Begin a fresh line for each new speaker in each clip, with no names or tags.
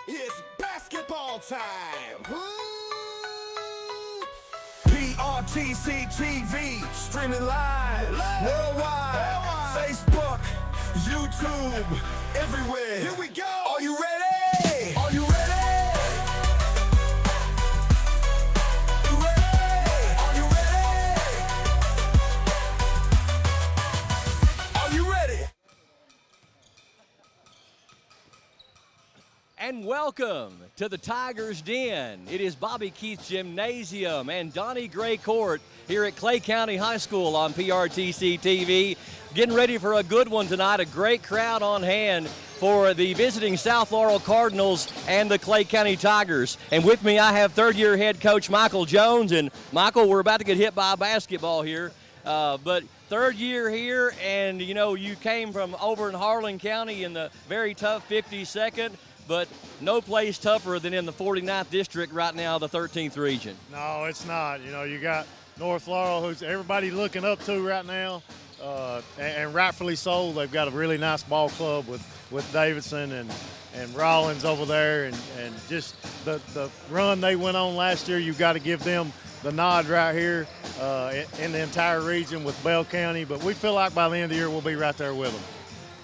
It's basketball time. PRTC TV, streaming live, worldwide, Facebook, YouTube, everywhere. Here we go. Are you ready? Are you ready?
And welcome to the Tigers Den. It is Bobby Keith's Gymnasium and Donnie Gray Court here at Clay County High School on PRTC TV. Getting ready for a good one tonight, a great crowd on hand for the visiting South Laurel Cardinals and the Clay County Tigers. And with me I have third-year head coach Michael Jones. And Michael, we're about to get hit by a basketball here. But third year here, and you know, you came from over in Harlan County in the very tough 52nd. But no place tougher than in the 49th district right now, the 13th region.
No, it's not. You know, you got North Laurel, who's everybody looking up to right now, and rightfully so. They've got a really nice ball club with Davidson and Rollins over there, and just the run they went on last year. You've got to give them the nod right here in the entire region with Bell County. But we feel like by the end of the year we'll be right there with them.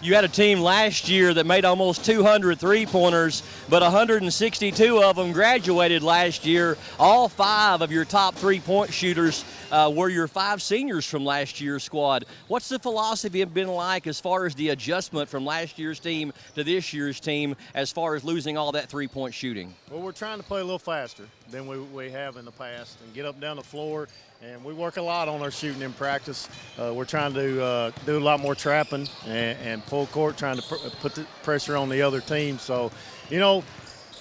You had a team last year that made almost 200 three-pointers, but 162 of them graduated last year. All 5 of your top three-point shooters were your 5 seniors from last year's squad. What's the philosophy been like as far as the adjustment from last year's team to this year's team as far as losing all that three-point shooting?
Well, we're trying to play a little faster than we have in the past and get up and down the floor. And we work a lot on our shooting in practice. We're trying to do a lot more trapping and full court, trying to put the pressure on the other team. So, you know,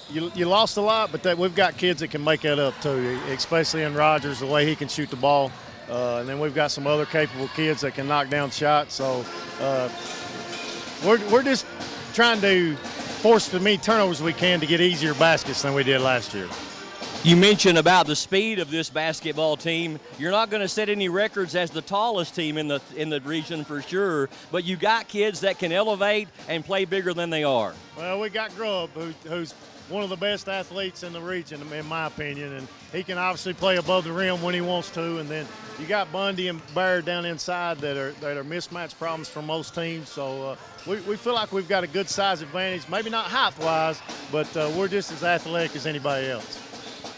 you lost a lot, but we've got kids that can make that up too, especially in Rogers, the way he can shoot the ball. And then we've got some other capable kids that can knock down shots. So we're just trying to force as many turnovers as we can to get easier baskets than we did last year.
You mentioned about the speed of this basketball team. You're not going to set any records as the tallest team in the region for sure, but you got kids that can elevate and play bigger than they are.
Well, we got Grubb, who's one of the best athletes in the region, in my opinion, and he can obviously play above the rim when he wants to. And then you got Bundy and Baird down inside that are mismatch problems for most teams. So we feel like we've got a good size advantage, maybe not height-wise, but we're just as athletic as anybody else.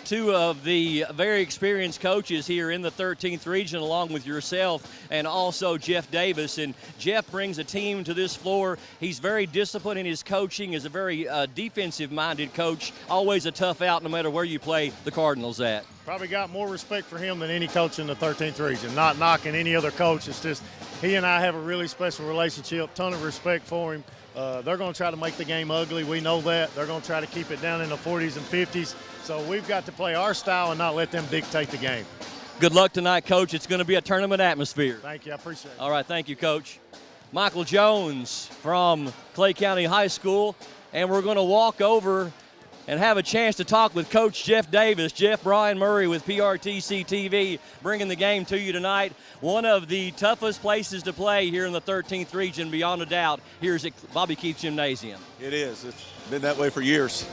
2 of the very experienced coaches here in the 13th region, along with yourself and also Jeff Davis. And Jeff brings a team to this floor. He's very disciplined in his coaching, is a very defensive-minded coach, always a tough out no matter where you play the Cardinals at.
Probably got more respect for him than any coach in the 13th region. Not knocking any other coach. It's just he and I have a really special relationship, ton of respect for him. They're going to try to make the game ugly. We know that. They're going to try to keep it down in the 40s and 50s. So we've got to play our style and not let them dictate the game.
Good luck tonight, Coach. It's going to be a tournament atmosphere.
Thank you. I appreciate it.
All right. Thank you, Coach. Michael Jones from Clay County High School. And we're going to walk over and have a chance to talk with Coach Jeff Davis. Jeff, Brian Murray with PRTC TV bringing the game to you tonight. One of the toughest places to play here in the 13th region, beyond a doubt. Here's at Bobby Keith Gymnasium.
It is. It's been that way for years.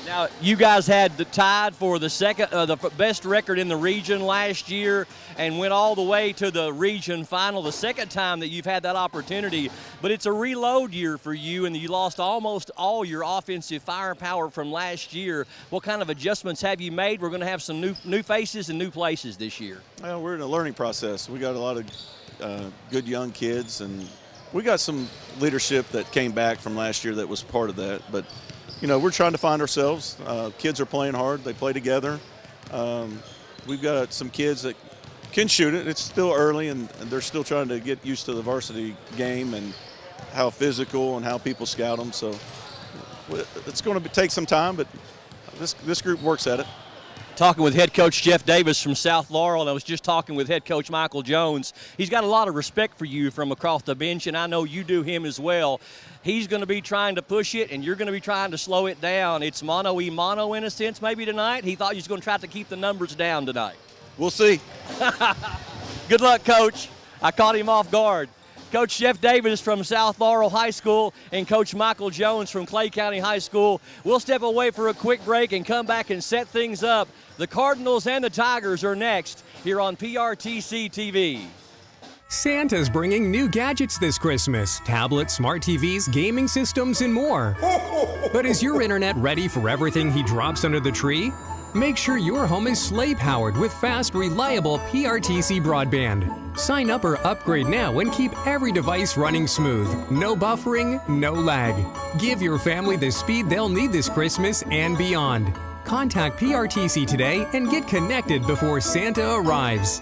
Now, you guys had the tied for the best record in the region last year and went all the way to the region final, the second time that you've had that opportunity. But it's a reload year for you, and you lost almost all your offensive firepower from last year. What kind of adjustments have you made? We're going to have some new faces and new places this year.
Well, we're in a learning process. We got a lot of good young kids, and we got some leadership that came back from last year that was part of that. But you know, we're trying to find ourselves. Kids are playing hard. They play together. We've got some kids that can shoot it. It's still early, and they're still trying to get used to the varsity game and how physical and how people scout them. So it's going to take some time, but this group works at it.
Talking with head coach Jeff Davis from South Laurel, and I was just talking with head coach Michael Jones. He's got a lot of respect for you from across the bench, and I know you do him as well. He's going to be trying to push it, and you're going to be trying to slow it down. It's mano-a-mano in a sense maybe tonight. He thought he was going to try to keep the numbers down tonight.
We'll see.
Good luck, Coach. I caught him off guard. Coach Jeff Davis from South Laurel High School and Coach Michael Jones from Clay County High School. We'll step away for a quick break and come back and set things up. The Cardinals and the Tigers are next here on PRTC TV.
Santa's bringing new gadgets this Christmas. Tablets, smart TVs, gaming systems, and more. But is your internet ready for everything he drops under the tree? Make sure your home is sleigh-powered with fast, reliable PRTC broadband. Sign up or upgrade now and keep every device running smooth. No buffering, no lag. Give your family the speed they'll need this Christmas and beyond. Contact PRTC today and get connected before Santa arrives.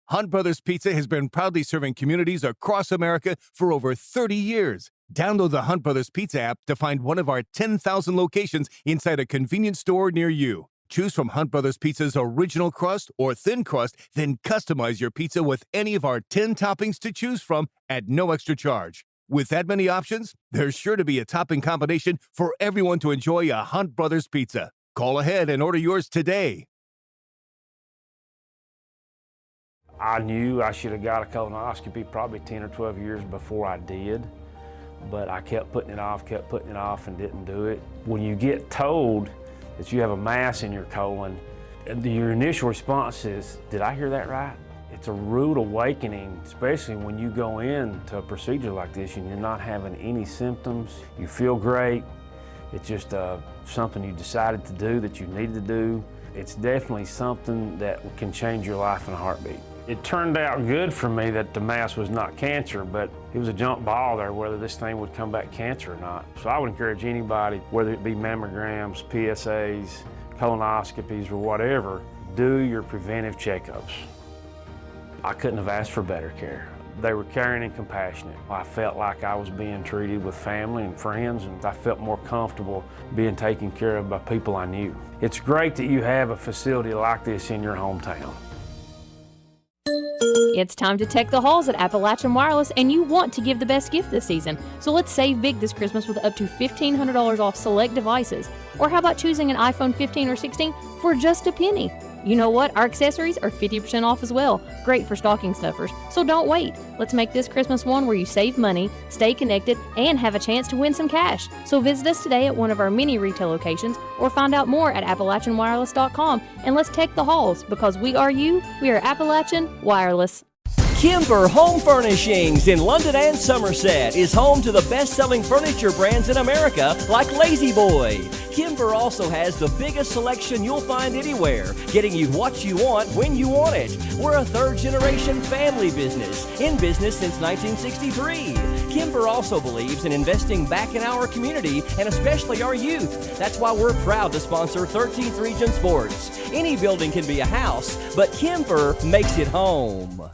Hunt Brothers Pizza has been proudly serving communities across America for over 30 years. Download the Hunt Brothers Pizza app to find one of our 10,000 locations inside a convenience store near you. Choose from Hunt Brothers Pizza's original crust or thin crust, then customize your pizza with any of our 10 toppings to choose from at no extra charge. With that many options, there's sure to be a topping combination for everyone to enjoy a Hunt Brothers Pizza. Call ahead and order yours today.
I knew I should have got a colonoscopy probably 10 or 12 years before I did, but I kept putting it off, and didn't do it. When you get told that you have a mass in your colon, your initial response is, did I hear that right? It's a rude awakening, especially when you go into a procedure like this and you're not having any symptoms. You feel great. It's just something you decided to do that you needed to do. It's definitely something that can change your life in a heartbeat. It turned out good for me that the mass was not cancer, but it was a jump ball there whether this thing would come back cancer or not. So I would encourage anybody, whether it be mammograms, PSAs, colonoscopies, or whatever, do your preventive checkups. I couldn't have asked for better care. They were caring and compassionate. I felt like I was being treated with family and friends, and I felt more comfortable being taken care of by people I knew. It's great that you have a facility like this in your hometown.
It's time to tech the halls at Appalachian Wireless, and you want to give the best gift this season. So let's save big this Christmas with up to $1,500 off select devices. Or how about choosing an iPhone 15 or 16 for just a penny? You know what? Our accessories are 50% off as well. Great for stocking stuffers. So don't wait. Let's make this Christmas one where you save money, stay connected, and have a chance to win some cash. So visit us today at one of our many retail locations or find out more at AppalachianWireless.com, and let's tech the halls, because we are you, we are Appalachian Wireless.
Kimber Home Furnishings in London and Somerset is home to the best-selling furniture brands in America like Lazy Boy. Kimber also has the biggest selection you'll find anywhere, getting you what you want when you want it. We're a third-generation family business, in business since 1963. Kimber also believes in investing back in our community and especially our youth. That's why we're proud to sponsor 13th Region Sports. Any building can be a house, but Kimber makes it home.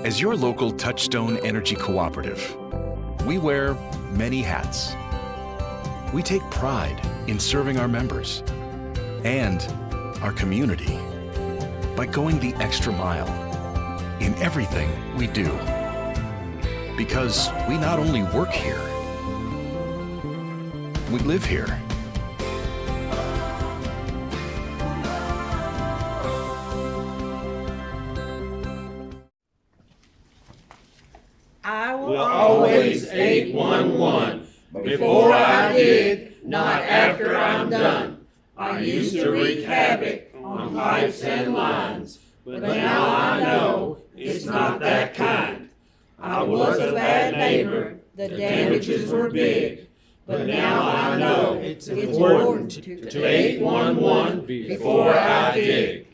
As your local Touchstone Energy Cooperative, we wear many hats. We take pride in serving our members and our community by going the extra mile in everything we do. Because we not only work here, we live here.
I will always 811. Before I dig, not after I'm done. I used to wreak havoc on pipes and lines, but now I know it's not that kind. I was a bad neighbor, the damages were big, but now I know it's important to 811 before I dig.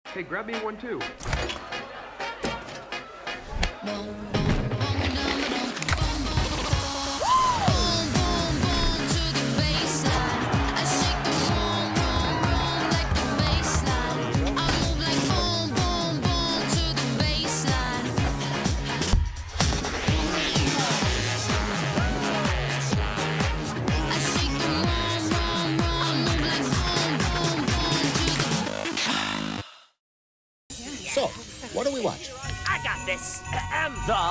Hey, grab me one too.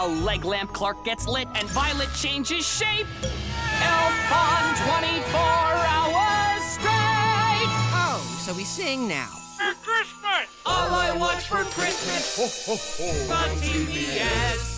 A leg lamp Clark gets lit and Violet changes shape. Elf on 24 hours straight.
Oh, so we sing now.
For Christmas! All I watch for Christmas. Ho, ho, ho. On TBS.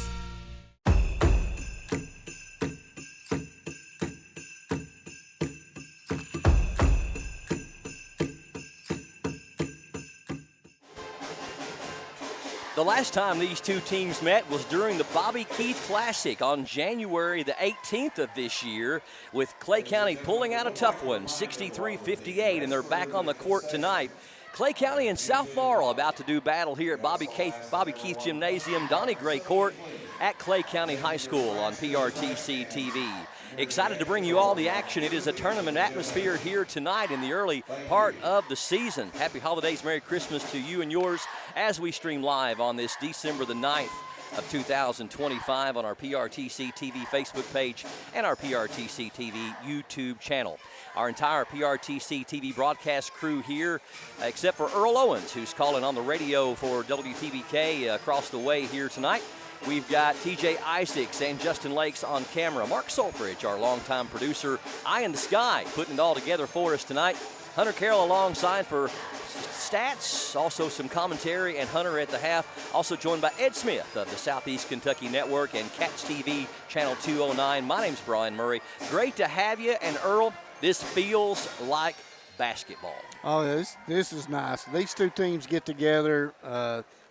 The last time these two teams met was during the Bobby Keith Classic on January the 18th of this year, with Clay County pulling out a tough one, 63-58, and they're back on the court tonight. Clay County and South Laurel about to do battle here at Bobby Keith Gymnasium, Donnie Gray Court at Clay County High School on PRTC TV. Excited to bring you all the action. It is a tournament atmosphere here tonight in the early part of the season. Happy holidays, Merry Christmas to you and yours as we stream live on this December the 9th of 2025 on our PRTC TV Facebook page and our PRTC TV YouTube channel. Our entire PRTC TV broadcast crew here, except for Earl Owens, who's calling on the radio for WTBK across the way here tonight. We've got TJ Isaacs and Justin Lakes on camera. Mark Solfridge, our longtime producer, eye in the sky, putting it all together for us tonight. Hunter Carroll alongside for stats, also some commentary, and Hunter at the half. Also joined by Ed Smith of the Southeast Kentucky Network and Cats TV, Channel 209. My name's Brian Murray. Great to have you, and Earl, this feels like basketball.
Oh, this is nice. These two teams get together.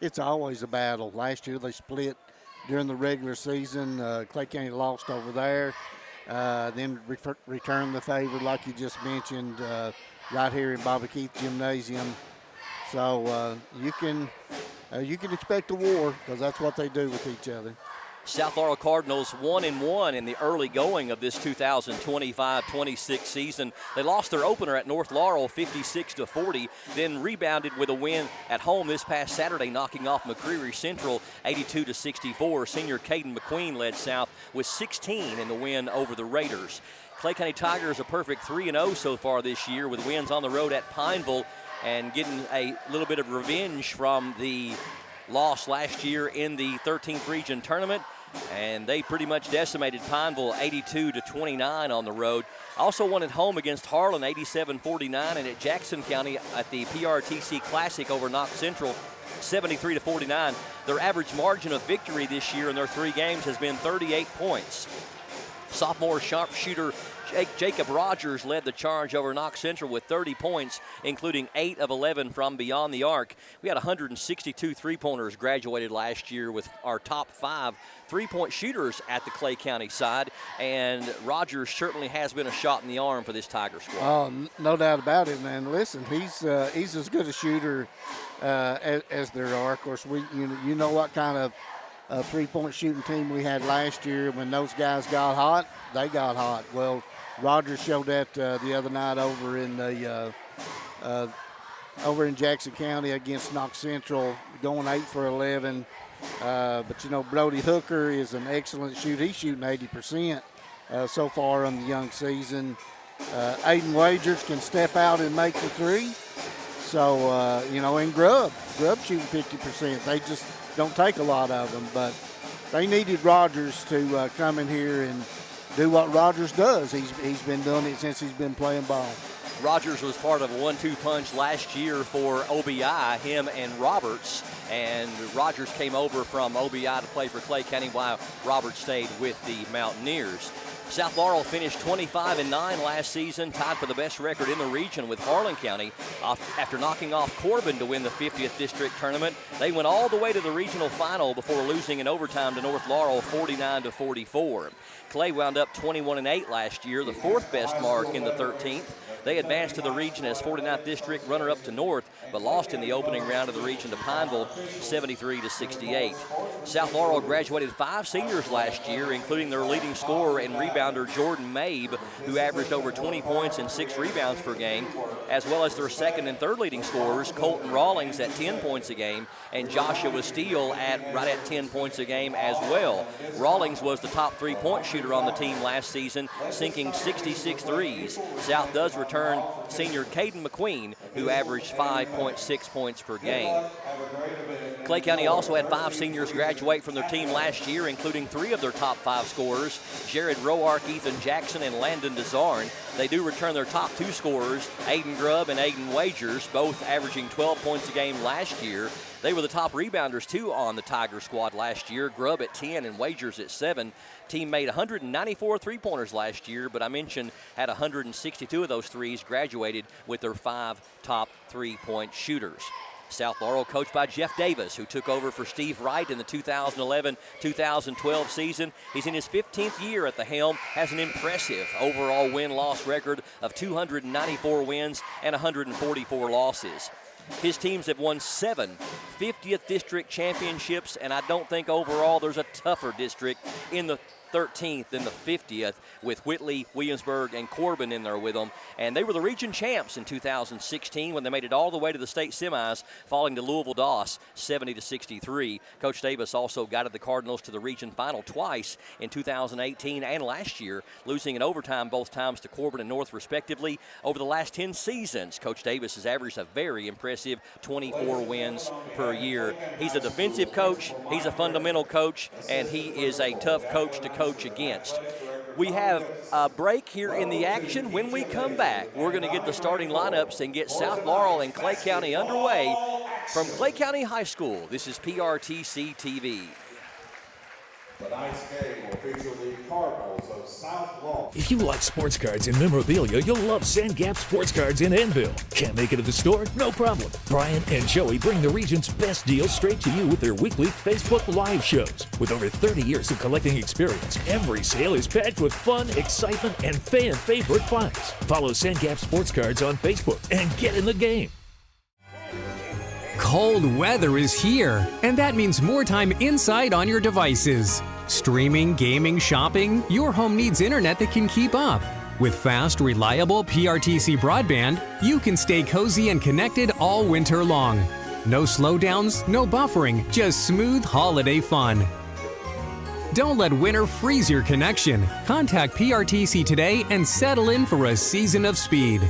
It's always a battle. Last year they split during the regular season. Clay County lost over there. Then returned the favor, like you just mentioned, right here in Bobby Keith Gymnasium. So you can expect a war, because that's what they do with each other.
South Laurel Cardinals 1-1 in the early going of this 2025-26 season. They lost their opener at North Laurel 56-40, then rebounded with a win at home this past Saturday, knocking off McCreary Central 82-64. Senior Caden McQueen led South with 16 in the win over the Raiders. Clay County Tigers a perfect 3-0 so far this year, with wins on the road at Pineville and getting a little bit of revenge from the loss last year in the 13th region tournament. And they pretty much decimated Pineville 82-29 on the road. Also won at home against Harlan 87-49, and at Jackson County at the PRTC Classic over Knox Central 73-49. Their average margin of victory this year in their 3 games has been 38 points. Sophomore sharpshooter Jacob Rogers led the charge over Knox Central with 30 points, including 8 of 11 from beyond the arc. We had 162 three-pointers graduated last year, with our top 5 three-point shooters at the Clay County side, and Rogers certainly has been a shot in the arm for this Tiger squad.
Oh, no doubt about it, man. Listen, he's as good a shooter as there are. Of course, you know what kind of three-point shooting team we had last year. When those guys got hot, they got hot. Well, Rogers showed that the other night over in Jackson County against Knox Central, going 8 for 11. But you know, Brody Hooker is an excellent shooter. He's shooting 80% so far on the young season. Aiden Wagers can step out and make the 3. So you know, and Grubb shooting 50%. They just don't take a lot of them, but they needed Rogers to come in here and do what Rogers does. He's been doing it since he's been playing ball.
Rogers was part of a 1-2 punch last year for OBI, him and Roberts, and Rogers came over from OBI to play for Clay County while Roberts stayed with the Mountaineers. South Laurel finished 25-9 last season, tied for the best record in the region with Harlan County. After knocking off Corbin to win the 50th district tournament, they went all the way to the regional final before losing in overtime to North Laurel 49-44. Clay wound up 21-8 last year, the 4th best mark in the 13th. They advanced to the region as 49th district runner-up to North, but lost in the opening round of the region to Pineville 73-68. South Laurel graduated 5 seniors last year, including their leading scorer and rebounder Jordan Mabe, who averaged over 20 points and 6 rebounds per game, as well as their 2nd and 3rd leading scorers, Colton Rawlings at 10 points a game, and Joshua Steele right at 10 points a game as well. Rawlings was the top 3-point shooter on the team last season, sinking 66 threes. South does return senior Caden McQueen, who averaged 5.6 points per game. Clay County also had 5 seniors graduate from their team last year, including 3 of their top 5 scorers, Jared Roark, Ethan Jackson, and Landon DeZarn. They do return their top 2 scorers, Aiden Grubb and Aiden Wagers, both averaging 12 points a game last year. They were the top rebounders, too, on the Tiger squad last year. Grubb at 10 and Wagers at 7. Team made 194 three-pointers last year, but I mentioned had 162 of those threes graduated with their 5 top three-point shooters. South Laurel coached by Jeff Davis, who took over for Steve Wright in the 2011-2012 season. He's in his 15th year at the helm, has an impressive overall win-loss record of 294 wins and 144 losses. His teams have won 7 50th district championships, and I don't think overall there's a tougher district in the 13th than the 50th, with Whitley, Williamsburg, and Corbin in there with them. And they were the region champs in 2016 when they made it all the way to the state semis, falling to Louisville Doss 70-63. Coach Davis also guided the Cardinals to the region final twice in 2018 and last year, losing in overtime both times to Corbin and North respectively. Over the last 10 seasons, Coach Davis has averaged a very impressive 24 wins per year. He's a defensive coach, he's a fundamental coach, and he is a tough coach to coach against. We have a break here in the action. When we come back, we're going to get the starting lineups and get South Laurel and Clay County underway from Clay County High School. This is PRTC TV.
Tonight's game will feature the Cardinals of South Laurel.
If you like sports cards and memorabilia, you'll love Sand Gap Sports Cards in Enville. Can't make it to the store? No problem. Brian and Joey bring the region's best deals straight to you with their weekly Facebook Live shows. With over 30 years of collecting experience, every sale is packed with fun, excitement, and fan-favorite finds. Follow Sand Gap Sports Cards on Facebook and get in the game.
Cold weather is here, and that means more time inside on your devices. Streaming, gaming, shopping, your home needs internet that can keep up. With fast, reliable PRTC broadband, you can stay cozy and connected all winter long. No slowdowns, no buffering, just smooth holiday fun. Don't let winter freeze your connection. Contact PRTC today and settle in for a season of speed.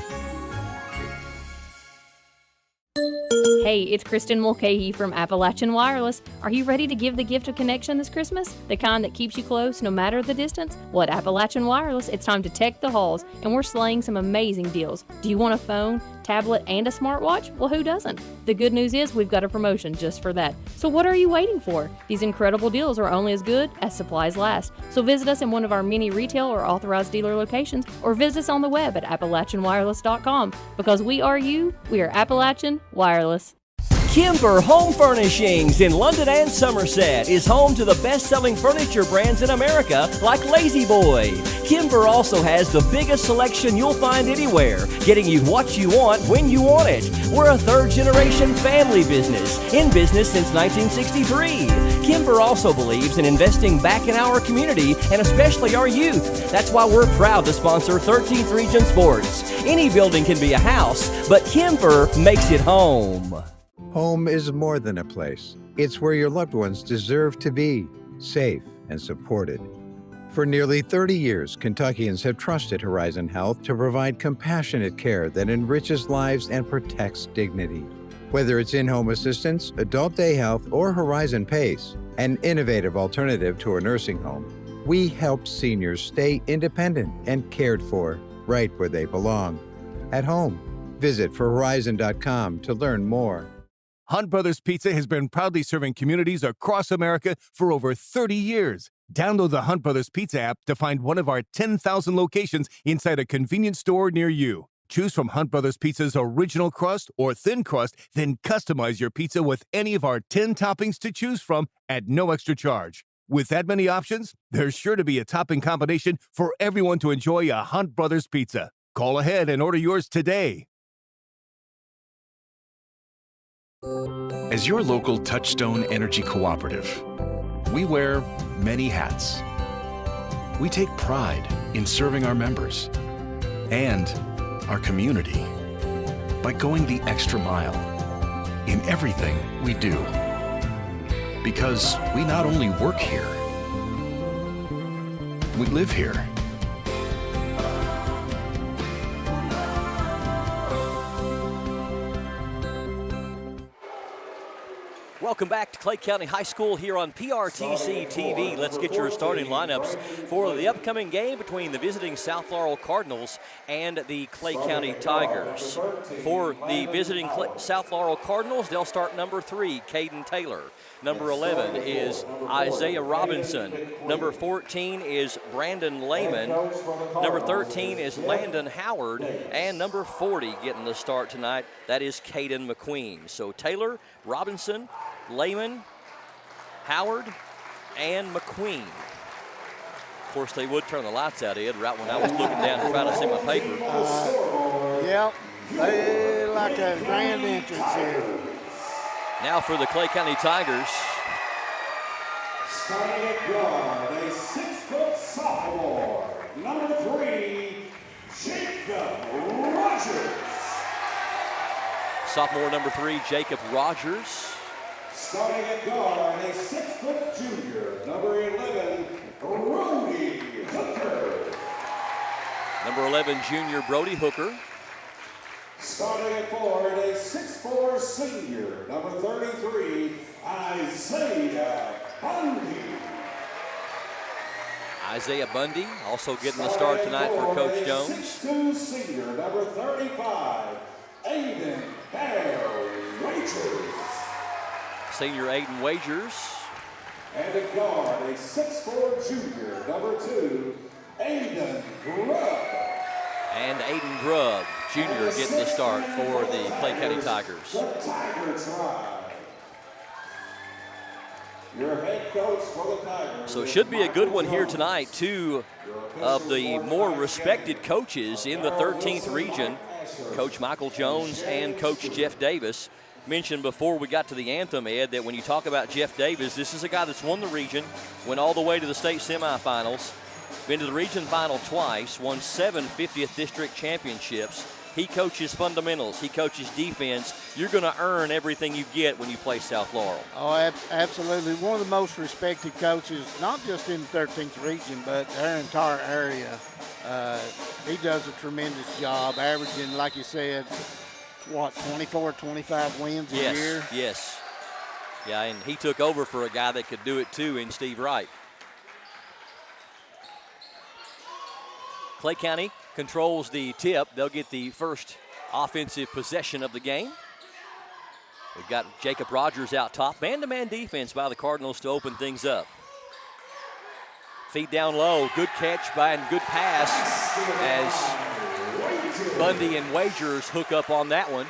Hey, it's Kristen Mulcahy from Appalachian Wireless. Are you ready to give the gift of connection this Christmas? The kind that keeps you close no matter the distance? Well, at Appalachian Wireless, it's time to tech the halls, and we're slaying some amazing deals. Do you want a phone, tablet, and a smartwatch? Well, who doesn't? The good news is we've got a promotion just for that. So what are you waiting for? These incredible deals are only as good as supplies last. So visit us in one of our many retail or authorized dealer locations, or visit us on the web at AppalachianWireless.com. Because we are you, we are Appalachian Wireless.
Kimber Home Furnishings in London and Somerset is home to the best-selling furniture brands in America like Lazy Boy. Kimber also has the biggest selection you'll find anywhere, getting you what you want when you want it. We're a third-generation family business, in business since 1963. Kimber also believes in investing back in our community and especially our youth. That's why we're proud to sponsor 13th Region Sports. Any building can be a house, but Kimber makes it home.
Home is more than a place. It's where your loved ones deserve to be, safe and supported. For nearly 30 years, Kentuckians have trusted Horizon Health to provide compassionate care that enriches lives and protects dignity. Whether it's in-home assistance, adult day health, or Horizon PACE, an innovative alternative to a nursing home, we help seniors stay independent and cared for right where they belong, at home. Visit forhorizon.com to learn more.
Hunt Brothers Pizza has been proudly serving communities across America for over 30 years. Download the Hunt Brothers Pizza app to find one of our 10,000 locations inside a convenience store near you. Choose from Hunt Brothers Pizza's original crust or thin crust, then customize your pizza with any of our 10 toppings to choose from at no extra charge. With that many options, there's sure to be a topping combination for everyone to enjoy a Hunt Brothers Pizza. Call ahead and order yours today.
As your local Touchstone Energy Cooperative, we wear many hats. We take pride in serving our members and our community by going the extra mile in everything we do. Because we not only work here, we live here.
Welcome back to Clay County High School here on PRTC TV. Let's get your starting lineups for the upcoming game between the visiting South Laurel Cardinals and the Clay County Tigers. For the visiting South Laurel Cardinals, they'll start number 3, Caden Taylor. Number 11 is Isaiah Robinson. Number 14 is Brandon Lehman. Number 13 is Landon Howard. And number 40 getting the start tonight, that is Caden McQueen. So Taylor, Robinson, Lehman, Howard, and McQueen. Of course, they would turn the lights out, Ed, right when I was looking down and trying to see my paper.
Yep, they like a grand entrance here.
Now for the Clay County Tigers.
Starting at guard, a 6-foot sophomore, number 3, Jacob Rogers.
Sophomore number 3, Jacob Rogers.
Starting at guard, a 6-foot junior, number 11, Brody Hooker.
Number 11, junior Brody Hooker.
Starting at forward, a 6'4" senior, number 33, Isaiah Bundy.
Isaiah Bundy also getting the start tonight for Coach Jones.
6'2" senior, number 35, Aiden Bear Wagers.
Senior Aiden Wagers.
And at guard, a 6'4" junior, number 2, Aiden Grubb.
And Aiden Grubb, junior, getting the start for the Clay County Tigers.
The Tiger Tribe. Your head coach for the Tigers.
So it should be a good one here tonight. Two of the more respected coaches in the 13th region, Coach Michael Jones and Coach Jeff Davis. Mentioned before we got to the anthem, Ed, that when you talk about Jeff Davis, this is a guy that's won the region, went all the way to the state semifinals, been to the region final twice, won 7 50th district championships. He coaches fundamentals. He coaches defense. You're going to earn everything you get when you play South Laurel.
Oh, absolutely. One of the most respected coaches, not just in the 13th region, but our entire area. He does a tremendous job, averaging, like you said, 24, 25 wins a year?
Yes. Yeah, and he took over for a guy that could do it too in Steve Wright. Clay County controls the tip. They'll get the first offensive possession of the game. We've got Jacob Rogers out top. Man-to-man defense by the Cardinals to open things up. Feet down low. Good catch and good pass as Bundy and Wagers hook up on that one.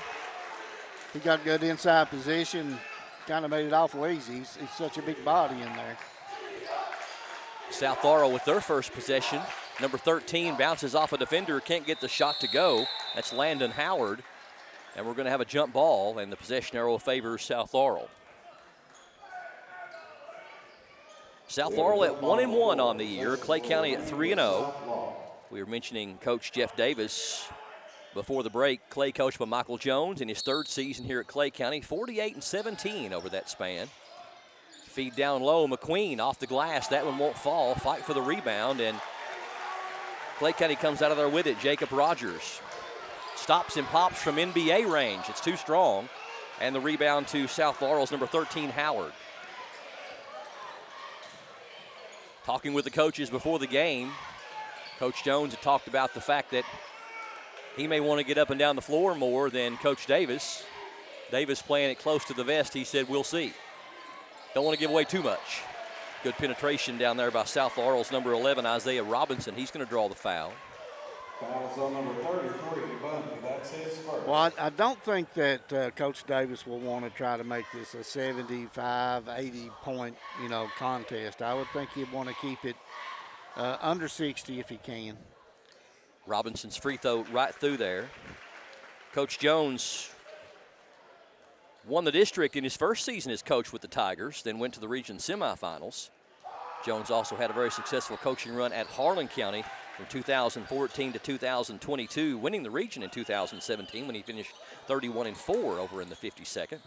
He got good inside position. Kind of made it awful easy. He's such a big body in there.
South Laurel with their first possession. Number 13 bounces off a defender, can't get the shot to go. That's Landon Howard. And we're going to have a jump ball, and the possession arrow favors South Laurel. South Laurel at 1-1 on the year. Clay County at 3-0. We were mentioning Coach Jeff Davis before the break. Clay coached by Michael Jones in his third season here at Clay County. 48-17 over that span. Feed down low, McQueen off the glass. That one won't fall. Fight for the rebound, and Clay County comes out of there with it. Jacob Rogers stops and pops from NBA range. It's too strong. And the rebound to South Laurel's number 13, Howard. Talking with the coaches before the game, Coach Jones had talked about the fact that he may want to get up and down the floor more than Coach Davis. Davis playing it close to the vest. He said, we'll see. Don't want to give away too much. Good penetration down there by South Laurel's number 11, Isaiah Robinson. He's going to draw the foul.
Foul's on number 33, Bundy. That's his first.
Well, I don't think that Coach Davis will want to try to make this a 75, 80-point, contest. I would think he'd want to keep it under 60 if he can.
Robinson's free throw right through there. Coach Jones won the district in his first season as coach with the Tigers, then went to the region semifinals. Jones also had a very successful coaching run at Harlan County from 2014 to 2022, winning the region in 2017 when he finished 31-4 over in the 52nd.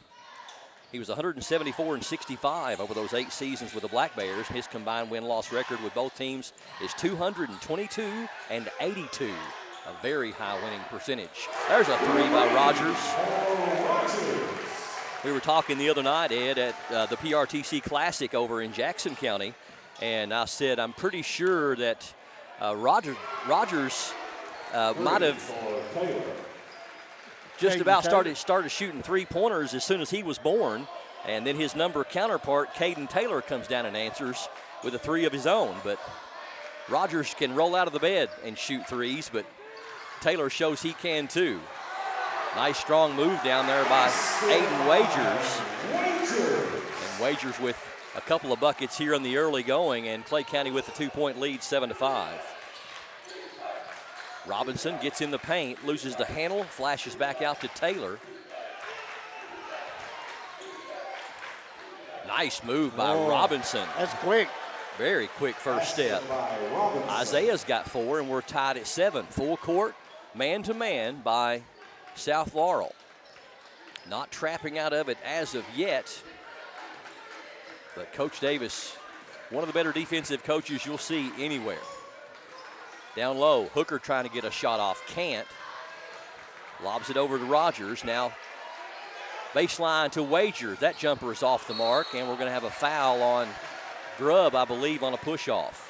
He was 174-65 over those 8 seasons with the Black Bears. His combined win-loss record with both teams is 222-82, a very high winning percentage. There's a three by Rogers. We were talking the other night, Ed, at the PRTC Classic over in Jackson County, and I said I'm pretty sure that Rogers might have just about started shooting three-pointers as soon as he was born, and then his number counterpart, Caden Taylor, comes down and answers with a three of his own. But Rogers can roll out of the bed and shoot threes, but Taylor shows he can too. Nice strong move down there by Aiden Wagers. And Wagers with a couple of buckets here in the early going, and Clay County with a 2-point lead, 7-5. Robinson gets in the paint, loses the handle, flashes back out to Taylor. Nice move by Robinson.
That's quick.
Very quick first step. Isaiah's got 4, and we're tied at 7. Full court, man-to-man by South Laurel. Not trapping out of it as of yet, but Coach Davis, one of the better defensive coaches you'll see anywhere. Down low, Hooker trying to get a shot off, can't. Lobs it over to Rogers. Now baseline to Wagers. That jumper is off the mark, and we're going to have a foul on Grubb, I believe, on a push-off.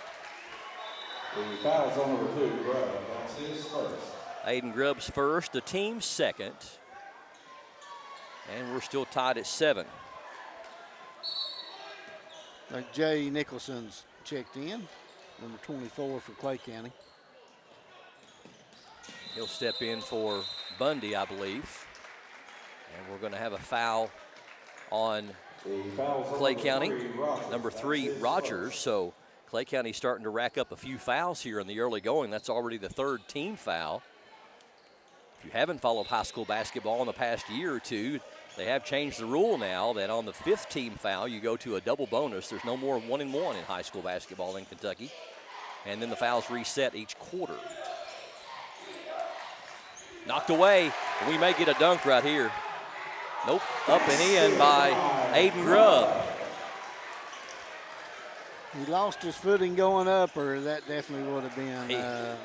The foul's on number 2, Grubb. That's his first.
Aiden Grubb's first, the team's second. And we're still tied at 7.
Jay Nicholson's checked in, number 24 for Clay County.
He'll step in for Bundy, I believe. And we're going to have a foul on Clay County, number 3, Rogers. So Clay County starting to rack up a few fouls here in the early going. That's already the 3rd team foul. If you haven't followed high school basketball in the past year or two, they have changed the rule now that on the 5th team foul, you go to a double bonus. There's no more 1-and-1 in high school basketball in Kentucky. And then the fouls reset each quarter. Knocked away. We may get a dunk right here. Nope, up and in by Aiden Grubb.
He lost his footing going up, or that definitely would have been a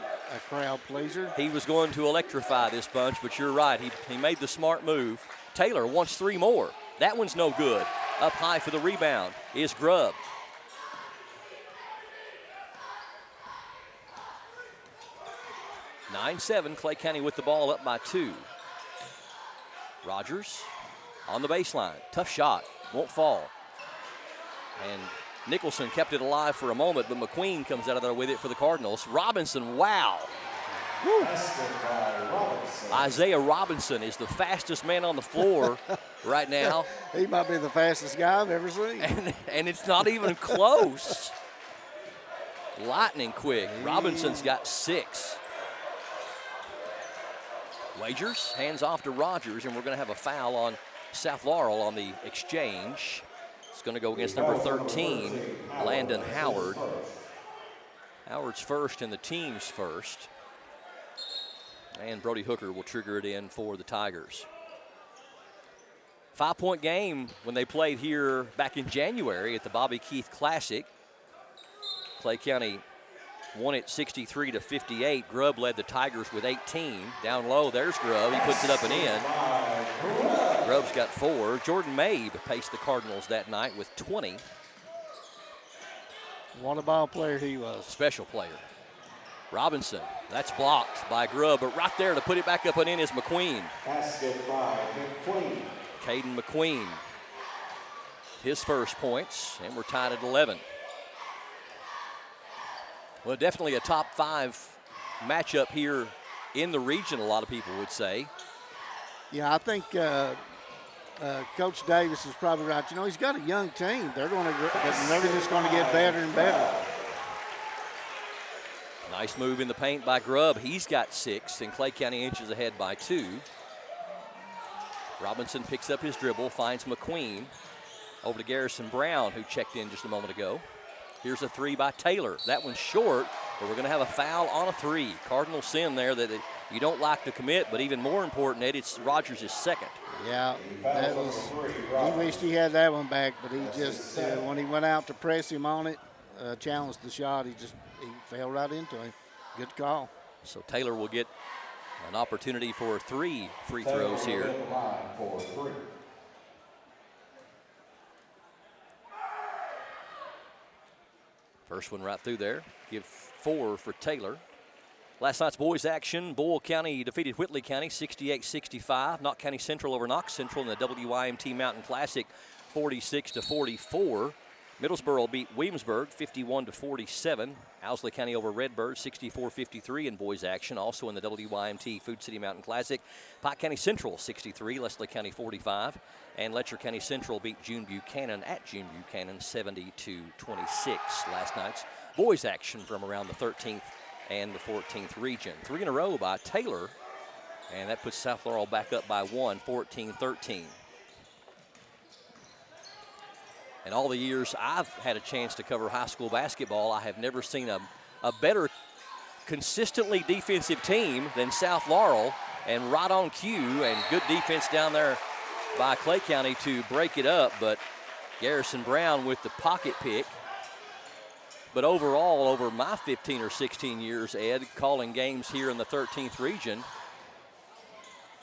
crowd pleaser.
He was going to electrify this bunch, but you're right. He made the smart move. Taylor wants 3 more. That one's no good. Up high for the rebound is Grubb. (9-7), Clay County with the ball up by 2. Rogers on the baseline. Tough shot. Won't fall. And Nicholson kept it alive for a moment, but McQueen comes out of there with it for the Cardinals. Robinson, wow. Woo. Isaiah Robinson is the fastest man on the floor right now.
He might be the fastest guy I've ever seen.
And it's not even close. Lightning quick. Robinson's got 6. Wagers hands off to Rogers, and we're going to have a foul on South Laurel on the exchange. It's going to go against number 13, Landon Howard. Howard's first and the team's first. And Brody Hooker will trigger it in for the Tigers. 5-point game when they played here back in January at the Bobby Keith Classic. Clay County won it 63-58. Grubb led the Tigers with 18. Down low, there's Grubb. He puts it up and in. Grubb's got 4. Jordan Mabe paced the Cardinals that night with 20.
What a ball player he was.
Special player. Robinson, that's blocked by Grubb, but right there to put it back up and in is McQueen.
Basket by McQueen.
Caden McQueen, his first points, and we're tied at 11. Well, definitely a top 5 matchup here in the region, a lot of people would say.
Yeah, I think Coach Davis is probably right. You know, he's got a young team. They're just going to get better and better.
Nice move in the paint by Grubb. He's got 6, and Clay County inches ahead by 2. Robinson picks up his dribble, finds McQueen. Over to Garrison Brown, who checked in just a moment ago. Here's a 3 by Taylor. That one's short, but we're going to have a foul on a 3. Cardinal sin there that you don't like to commit, but even more important, Ed, it's Rogers' second.
Yeah, he wished he had that one back, but he just, when he went out to press him on it, challenged the shot, he fell right into him. Good call.
So Taylor will get an opportunity for 3 free throws here. First one right through there. Give 4 for Taylor. Last night's boys action, Boyle County defeated Whitley County 68-65. Knott County Central over Knox Central in the WYMT Mountain Classic 46-44. Middlesboro beat Williamsburg 51-47. Owsley County over Redbird 64-53 in boys action, also in the WYMT Food City Mountain Classic. Pike County Central 63, Leslie County 45. And Letcher County Central beat June Buchanan at June Buchanan 70-26. Last night's boys action from around the 13th and the 14th region. 3 in a row by Taylor, and that puts South Laurel back up by 1, 14-13. In all the years I've had a chance to cover high school basketball, I have never seen a better consistently defensive team than South Laurel, and right on cue, and good defense down there by Clay County to break it up, but Garrison Brown with the pocket pick. But overall, over my 15 or 16 years, Ed, calling games here in the 13th region,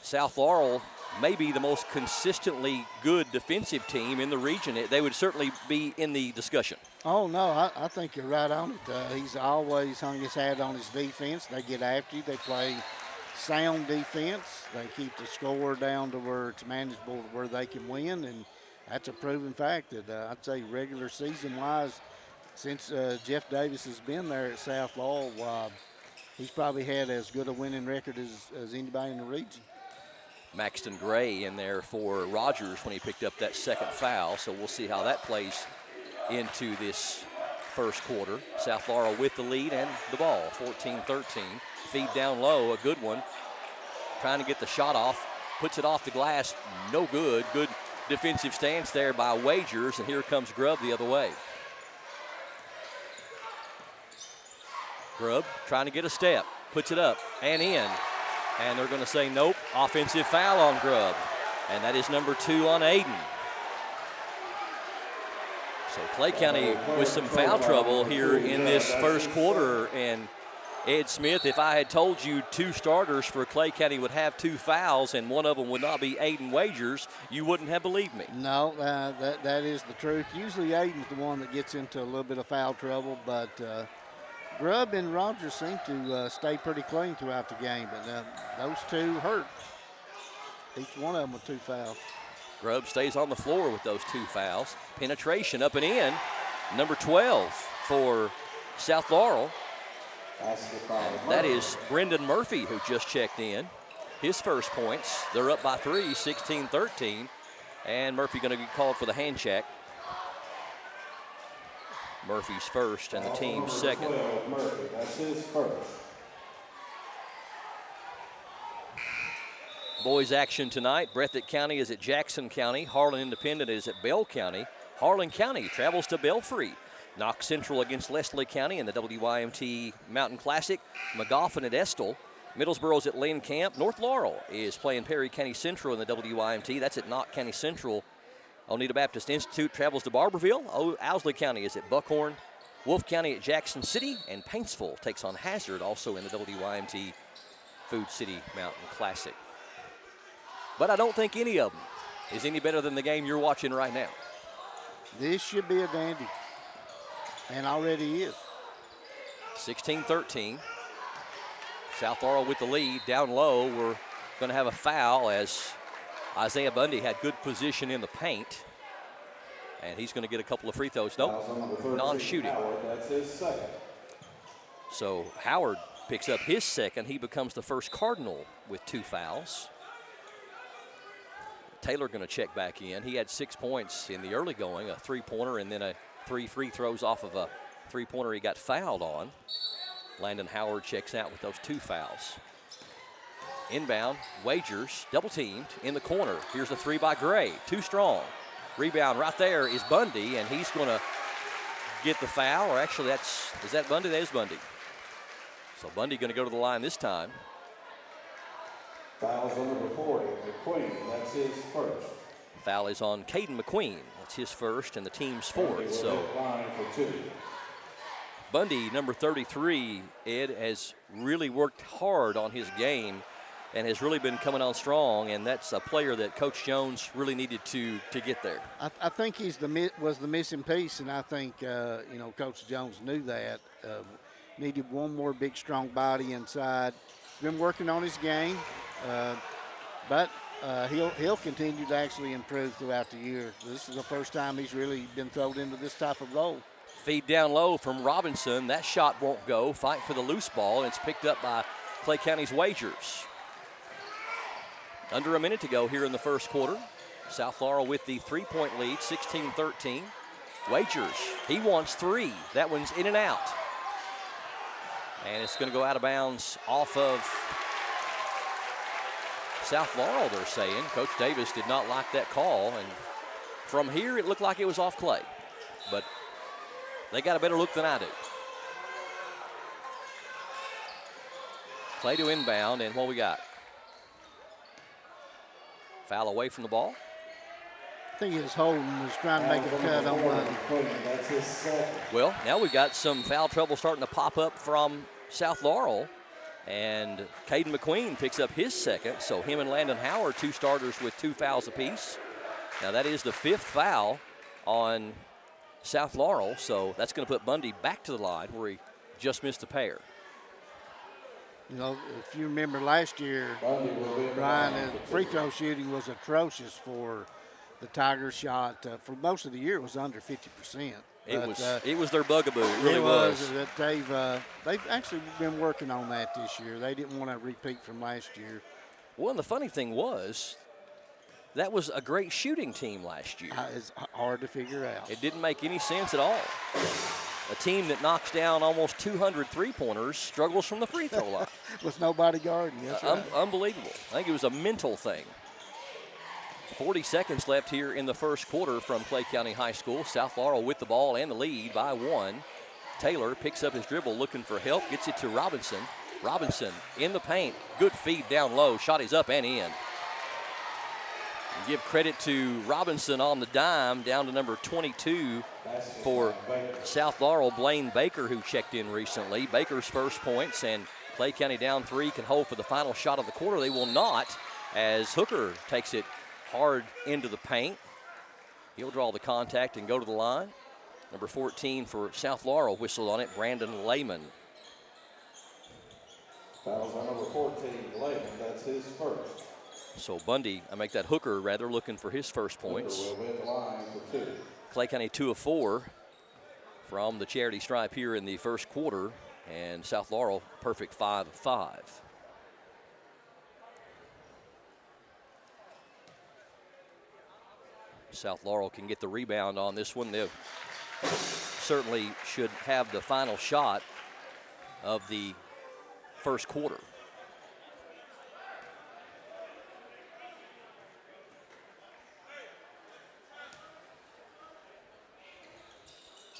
South Laurel may be the most consistently good defensive team in the region. They would certainly be in the discussion.
Oh, no, I think you're right on it. He's always hung his hat on his defense. They get after you. They play sound defense. They keep the score down to where it's manageable, to where they can win, and that's a proven fact that I'd say regular season-wise, since Jeff Davis has been there at South Laurel, he's probably had as good a winning record as anybody in the region.
Maxton Gray in there for Rogers when he picked up that second foul, so we'll see how that plays into this first quarter. South Laurel with the lead and the ball, 14-13. Feed down low, a good one. Trying to get the shot off, puts it off the glass, no good. Good defensive stance there by Wagers, and here comes Grubb the other way. Grubb trying to get a step, puts it up and in. And they're going to say nope, offensive foul on Grubb. And that is number 2 on Aiden. So Clay County with some foul trouble here in this first quarter. And Ed Smith, if I had told you 2 starters for Clay County would have 2 fouls and one of them would not be Aiden Wagers, you wouldn't have believed me.
No, that is the truth. Usually Aiden's the one that gets into a little bit of foul trouble, but Grubb and Rogers seem to stay pretty clean throughout the game, but those 2 hurt. Each one of them with 2 fouls.
Grubb stays on the floor with those 2 fouls. Penetration up and in. Number 12 for South Laurel. That is Brendan Murphy, who just checked in. His first points. They're up by 3, 16-13. And Murphy going to get called for the hand check. Murphy's first and the team's second.
Murphy, that's his first.
Boys action tonight. Breathitt County is at Jackson County. Harlan Independent is at Bell County. Harlan County travels to Belfry. Knox Central against Leslie County in the WYMT Mountain Classic. McGoffin at Estill. Middlesboro's at Lynn Camp. North Laurel is playing Perry County Central in the WYMT. That's at Knott County Central. Oneida Baptist Institute travels to Barberville. Owsley County is at Buckhorn. Wolfe County at Jackson City. And Paintsville takes on Hazard, also in the WYMT Food City Mountain Classic. But I don't think any of them is any better than the game you're watching right now.
This should be a dandy, and already is.
16-13. South Laurel with the lead. Down low, we're going to have a foul as Isaiah Bundy had good position in the paint. And he's going to get a couple of free throws. Nope, non-shooting.
That's his second.
So Howard picks up his second. He becomes the first Cardinal with 2 fouls. Taylor going to check back in. He had 6 points in the early going, a 3-pointer, and then 3 free throws off of a 3-pointer he got fouled on. Landon Howard checks out with those 2 fouls. Inbound, Wagers, double teamed in the corner. Here's a 3 by Gray, too strong. Rebound right there is Bundy, and he's going to get the foul, or actually is that Bundy? That is Bundy. So Bundy going to go to the line this time.
Fouls on number 40, McQueen, that's his first.
Foul is on Caden McQueen. That's his first and the team's fourth. So
line for 2.
Bundy, number 33, Ed, has really worked hard on his game. and has really been coming on strong, and that's a player that Coach Jones really needed to get there.
I think he's was the missing piece, and I think Coach Jones knew that. Needed one more big, strong body inside. Been working on his game, but he'll continue to actually improve throughout the year. This is the first time he's really been thrown into this type of role.
Feed down low from Robinson. That shot won't go. Fight for the loose ball, and it's picked up by Clay County's Wagers. Under a minute to go here in the first quarter. South Laurel with the 3-point lead, 16-13. Wagers, he wants 3. That one's in and out. And it's going to go out of bounds off of South Laurel, they're saying. Coach Davis did not like that call. And from here, it looked like it was off Clay. But they got a better look than I do. Clay to inbound, and what we got? Foul away from the ball.
I think it was Holden was trying to make a cut on one.
Well, now we've got some foul trouble starting to pop up from South Laurel, and Caden McQueen picks up his second, so him and Landon Howard, 2 starters with 2 fouls apiece. Now that is the 5th foul on South Laurel, so that's going to put Bundy back to the line where he just missed a pair.
You know, if you remember last year, Brian, free throw shooting was atrocious for the Tigers. Shot for most of the year it was under 50%.
It was their bugaboo. It really was.
They've actually been working on that this year. They didn't want to repeat from last year.
Well, and the funny thing was, that was a great shooting team last year.
It's hard to figure out.
It didn't make any sense at all. A team that knocks down almost 200 three-pointers struggles from the free throw line.
With nobody guarding. That's right.
Unbelievable. I think it was a mental thing. 40 seconds left here in the first quarter from Clay County High School. South Laurel with the ball and the lead by 1. Taylor picks up his dribble, looking for help, gets it to Robinson. Robinson in the paint. Good feed down low. Shot is up and in. Give credit to Robinson on the dime, down to number 22 for South Laurel, Blaine Baker, who checked in recently. Baker's first points, and Clay County down 3 can hold for the final shot of the quarter. They will not, as Hooker takes it hard into the paint. He'll draw the contact and go to the line. Number 14 for South Laurel whistled on it, Brandon Lehman.
Fouls on number 14, Lehman. That's his first.
So Bundy, I make that Hooker rather, looking for his first points.
Hooker will hit the line for 2.
Clay County 2 of 4 from the charity stripe here in the first quarter, and South Laurel perfect 5 of 5. South Laurel can get the rebound on this one. They certainly should have the final shot of the first quarter.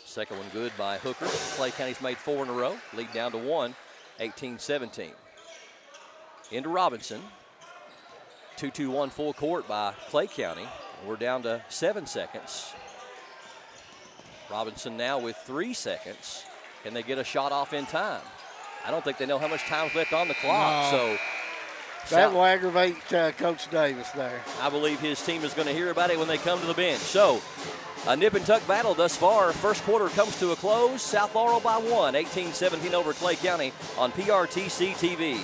Second one good by Hooker. Clay County's made 4 in a row. Lead down to 1, 18-17. Into Robinson. 2-2-1 full court by Clay County. We're down to 7 seconds. Robinson now with 3 seconds. Can they get a shot off in time? I don't think they know how much time's left on the clock.
No.
So
that will aggravate Coach Davis there.
I believe his team is going to hear about it when they come to the bench. So a nip and tuck battle thus far. First quarter comes to a close. South Laurel by 1, 18-17 over Clay County on PRTC TV.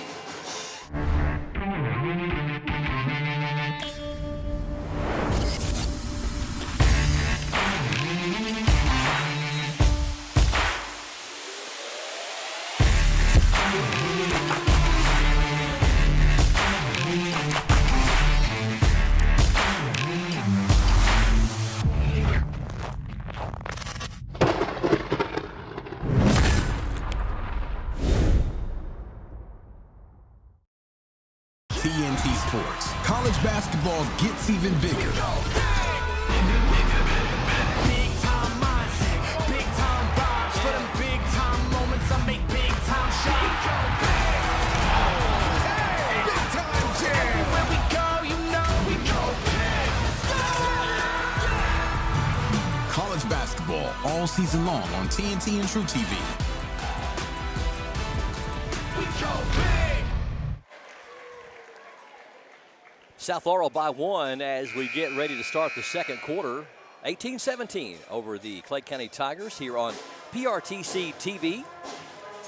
TNT Sports. College basketball gets even bigger.
Big time mindset, big time vibes for them big time moments. I make big time shots.
Big time jam.
Everywhere we go, you know we go big.
College basketball all season long on TNT and True TV.
We go big.
South Laurel by 1 as we get ready to start the second quarter. 18-17 over the Clay County Tigers here on PRTC TV.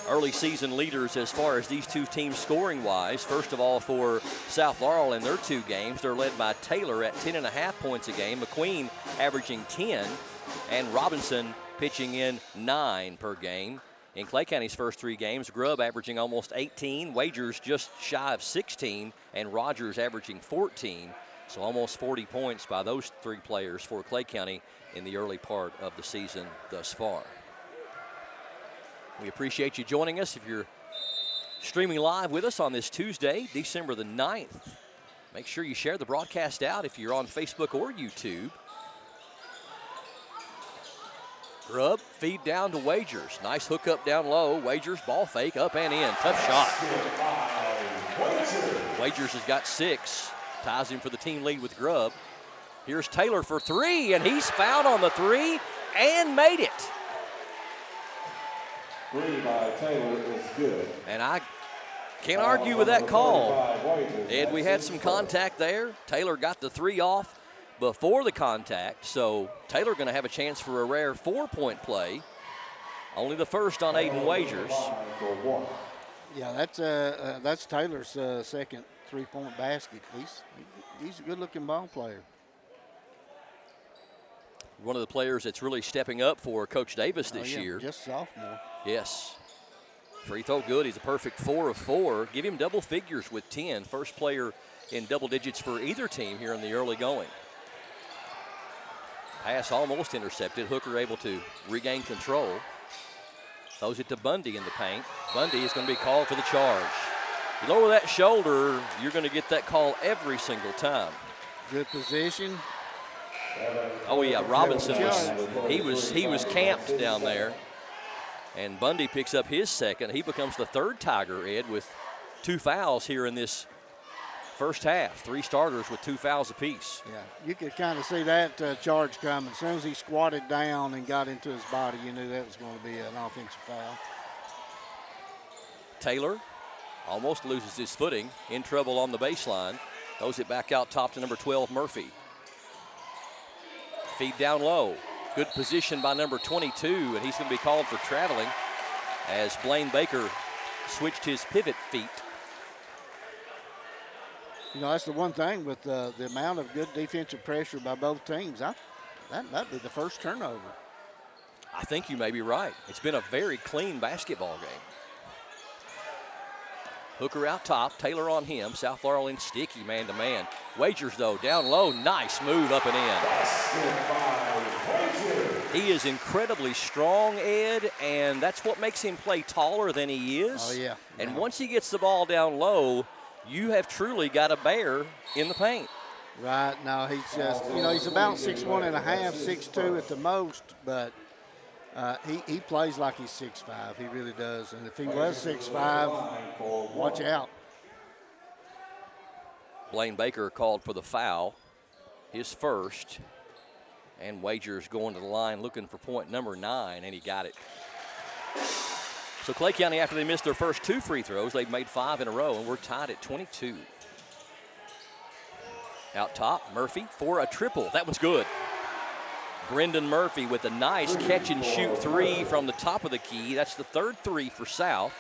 Early season leaders as far as these two teams scoring-wise. First of all, for South Laurel in their 2 games, they're led by Taylor at 10.5 points a game, McQueen averaging 10, and Robinson pitching in 9 per game. In Clay County's first 3 games, Grubb averaging almost 18, Wagers just shy of 16, and Rogers averaging 14. So almost 40 points by those 3 players for Clay County in the early part of the season thus far. We appreciate you joining us. If you're streaming live with us on this Tuesday, December the 9th, make sure you share the broadcast out if you're on Facebook or YouTube. Grubb, feed down to Wagers. Nice hookup down low. Wagers, ball fake, up and in. Tough shot. Wagers has got 6. Ties him for the team lead with Grubb. Here's Taylor for 3, and he's fouled on the 3 and made it.
3 by Taylor is good.
And I can't argue with that call. Ed, we had some contact there. Taylor got the 3 off before the contact, so Taylor going to have a chance for a rare 4-point play. Only the first on Aiden Wagers.
Yeah, that's Taylor's second 3-point basket. He's a good-looking ball player.
One of the players that's really stepping up for Coach Davis this year.
Just sophomore.
Yes. Free throw good. He's a perfect 4 of 4. Give him double figures with 10. First player in double digits for either team here in the early going. Pass almost intercepted. Hooker able to regain control. Throws it to Bundy in the paint. Bundy is going to be called for the charge. You lower that shoulder, you're going to get that call every single time.
Good position.
Oh yeah, Robinson was camped down there. And Bundy picks up his second. He becomes the 3rd Tiger, Ed, with 2 fouls here in this first half. 3 starters with 2 fouls apiece.
Yeah, you could kind of see that charge coming. As soon as he squatted down and got into his body, you knew that was going to be an offensive foul.
Taylor almost loses his footing, in trouble on the baseline. Throws it back out top to number 12, Murphy. Feed down low. Good position by number 22, and he's going to be called for traveling as Blaine Baker switched his pivot feet.
You know, that's the one thing with the amount of good defensive pressure by both teams. That might be the first turnover.
I think you may be right. It's been a very clean basketball game. Hooker out top, Taylor on him. South Laurel in sticky man-to-man. Wagers, though, down low. Nice move up and in. He is incredibly strong, Ed, and that's what makes him play taller than he is.
Oh, yeah.
And once he gets the ball down low, you have truly got a bear in the paint.
Right. No, he's just, you know, he's about 6'1.5", 6'2" at the most, but he plays like he's 6'5". He really does. And if he was 6'5", watch out.
Blaine Baker called for the foul, his first. And Wagers going to the line looking for point number 9, and he got it. So Clay County, after they missed their first 2 free throws, they've made 5 in a row, and we're tied at 22. Out top, Murphy for a triple. That one's good. Brendan Murphy with a nice catch-and-shoot 3 from the top of the key. That's the 3rd 3 for South.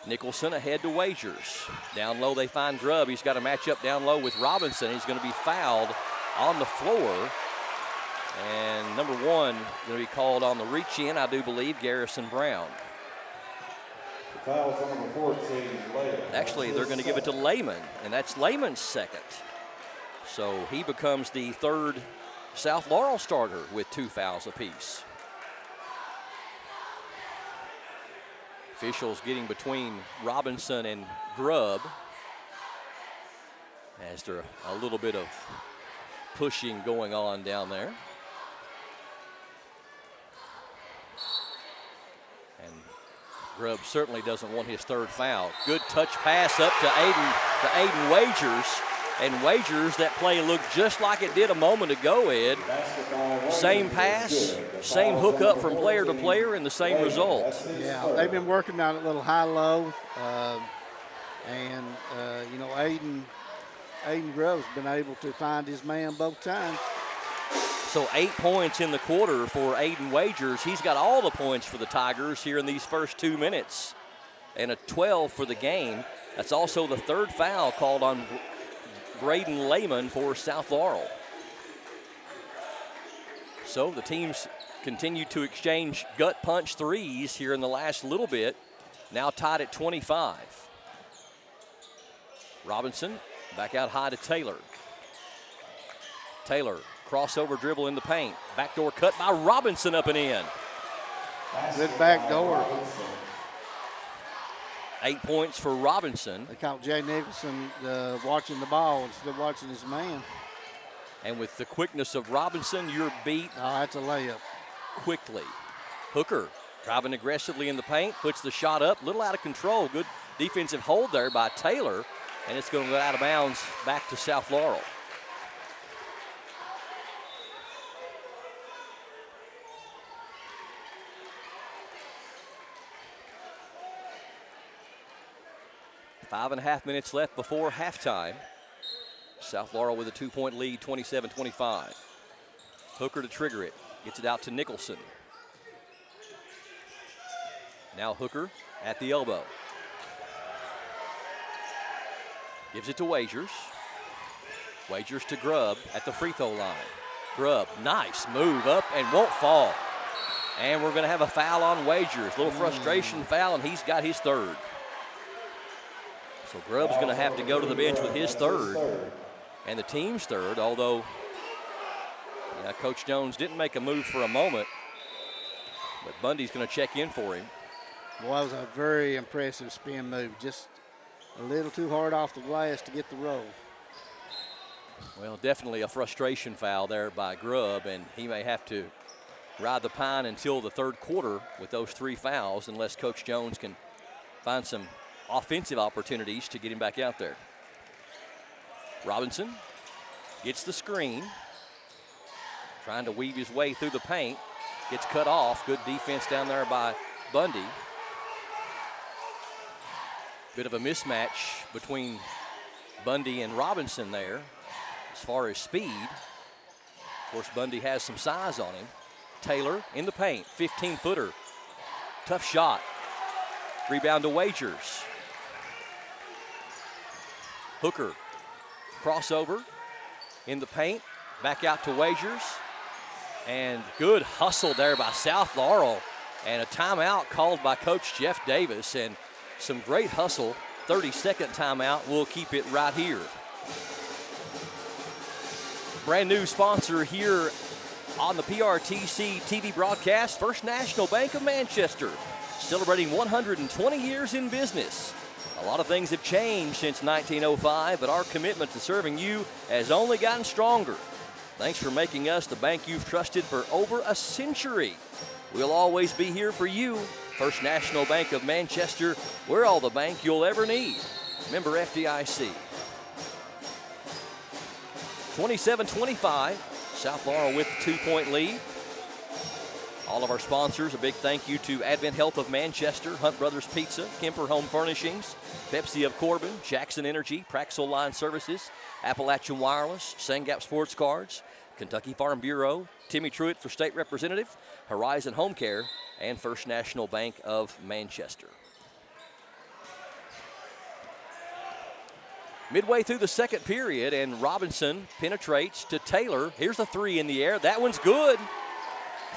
Nicholson ahead to Wagers. Down low they find Grubb. He's got a matchup down low with Robinson. He's going to be fouled on the floor. And number 1 going to be called on the reach-in, I do believe, Garrison Brown.
Foul number 14, Lehman.
Actually, they're going to give it to Lehman, and that's Lehman's second. So he becomes the 3rd South Laurel starter with 2 fouls apiece. Officials getting between Robinson and Grubb as there a little bit of pushing going on down there. And Grubb certainly doesn't want his 3rd foul. Good touch pass up to Aiden Wagers. And Wagers, that play looked just like it did a moment ago, Ed. Same pass, same hookup from player to player, and the same result.
Yeah, they've been working on it a little high-low. And, you know, Aiden Grubb's been able to find his man both times.
So 8 points in the quarter for Aiden Wagers. He's got all the points for the Tigers here in these first 2 minutes, and a 12 for the game. That's also the third foul called on Braden Lehman for South Laurel. So the teams continue to exchange gut punch threes here in the last little bit, now tied at 25. Robinson back out high to Taylor. Taylor, crossover dribble in the paint. Backdoor cut by Robinson up and in.
Good backdoor.
8 points for Robinson.
They caught Jay Nicholson watching the ball instead of watching his man.
And with the quickness of Robinson, you're beat.
Oh, that's a layup.
Quickly. Hooker driving aggressively in the paint, puts the shot up, little out of control. Good defensive hold there by Taylor, and it's going to go out of bounds back to South Laurel. Five and a half minutes left before halftime. South Laurel with a 2-point lead, 27-25. Hooker to trigger it. Gets it out to Nicholson. Now Hooker at the elbow. Gives it to Wagers. Wagers to Grubb at the free throw line. Grubb, nice move up and won't fall. And we're going to have a foul on Wagers. Little frustration foul, and he's got his third. So Grubb's going to have to go to the bench with his third and the team's third, although Coach Jones didn't make a move for a moment, but Bundy's going to check in for him.
Well, that was a very impressive spin move. Just a little too hard off the glass to get the roll.
Well, definitely a frustration foul there by Grubb, and he may have to ride the pine until the third quarter with those 3 fouls unless Coach Jones can find some offensive opportunities to get him back out there. Robinson gets the screen, trying to weave his way through the paint, gets cut off. Good defense down there by Bundy. Bit of a mismatch between Bundy and Robinson there as far as speed. Of course, Bundy has some size on him. Taylor in the paint, 15-footer. Tough shot. Rebound to Wagers. Hooker, crossover in the paint, back out to Wagers. And good hustle there by South Laurel. And a timeout called by Coach Jeff Davis. And some great hustle. 30-second timeout. We'll keep it right here. Brand new sponsor here on the PRTC TV broadcast, First National Bank of Manchester, celebrating 120 years in business. A lot of things have changed since 1905, but our commitment to serving you has only gotten stronger. Thanks for making us the bank you've trusted for over a century. We'll always be here for you. First National Bank of Manchester, we're all the bank you'll ever need. Member FDIC. 27-25, South Laurel with the 2-point lead. All of our sponsors, a big thank you to Advent Health of Manchester, Hunt Brothers Pizza, Kemper Home Furnishings, Pepsi of Corbin, Jackson Energy, Praxel Line Services, Appalachian Wireless, Sangap Sports Cards, Kentucky Farm Bureau, Timmy Truitt for State Representative, Horizon Home Care, and First National Bank of Manchester. Midway through the second period, and Robinson penetrates to Taylor. Here's a 3 in the air. That one's good.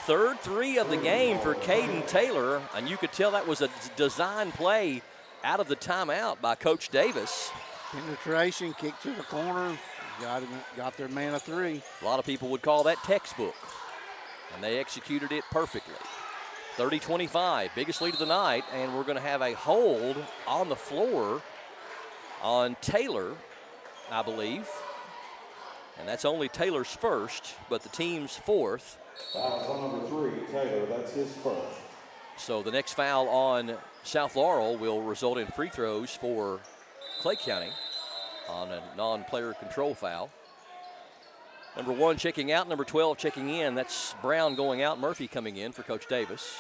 Third 3 of the game for Caden Taylor, and you could tell that was a design play out of the timeout by Coach Davis.
Penetration, kick to the corner, got their man a 3.
A lot of people would call that textbook, and they executed it perfectly. 30-25, biggest lead of the night, and we're going to have a hold on the floor on Taylor, I believe. And that's only Taylor's first, but the team's fourth.
Foul on number 3, Taylor, that's his first.
So the next foul on South Laurel will result in free throws for Clay County on a non-player control foul. Number 1 checking out, number 12 checking in. That's Brown going out, Murphy coming in for Coach Davis.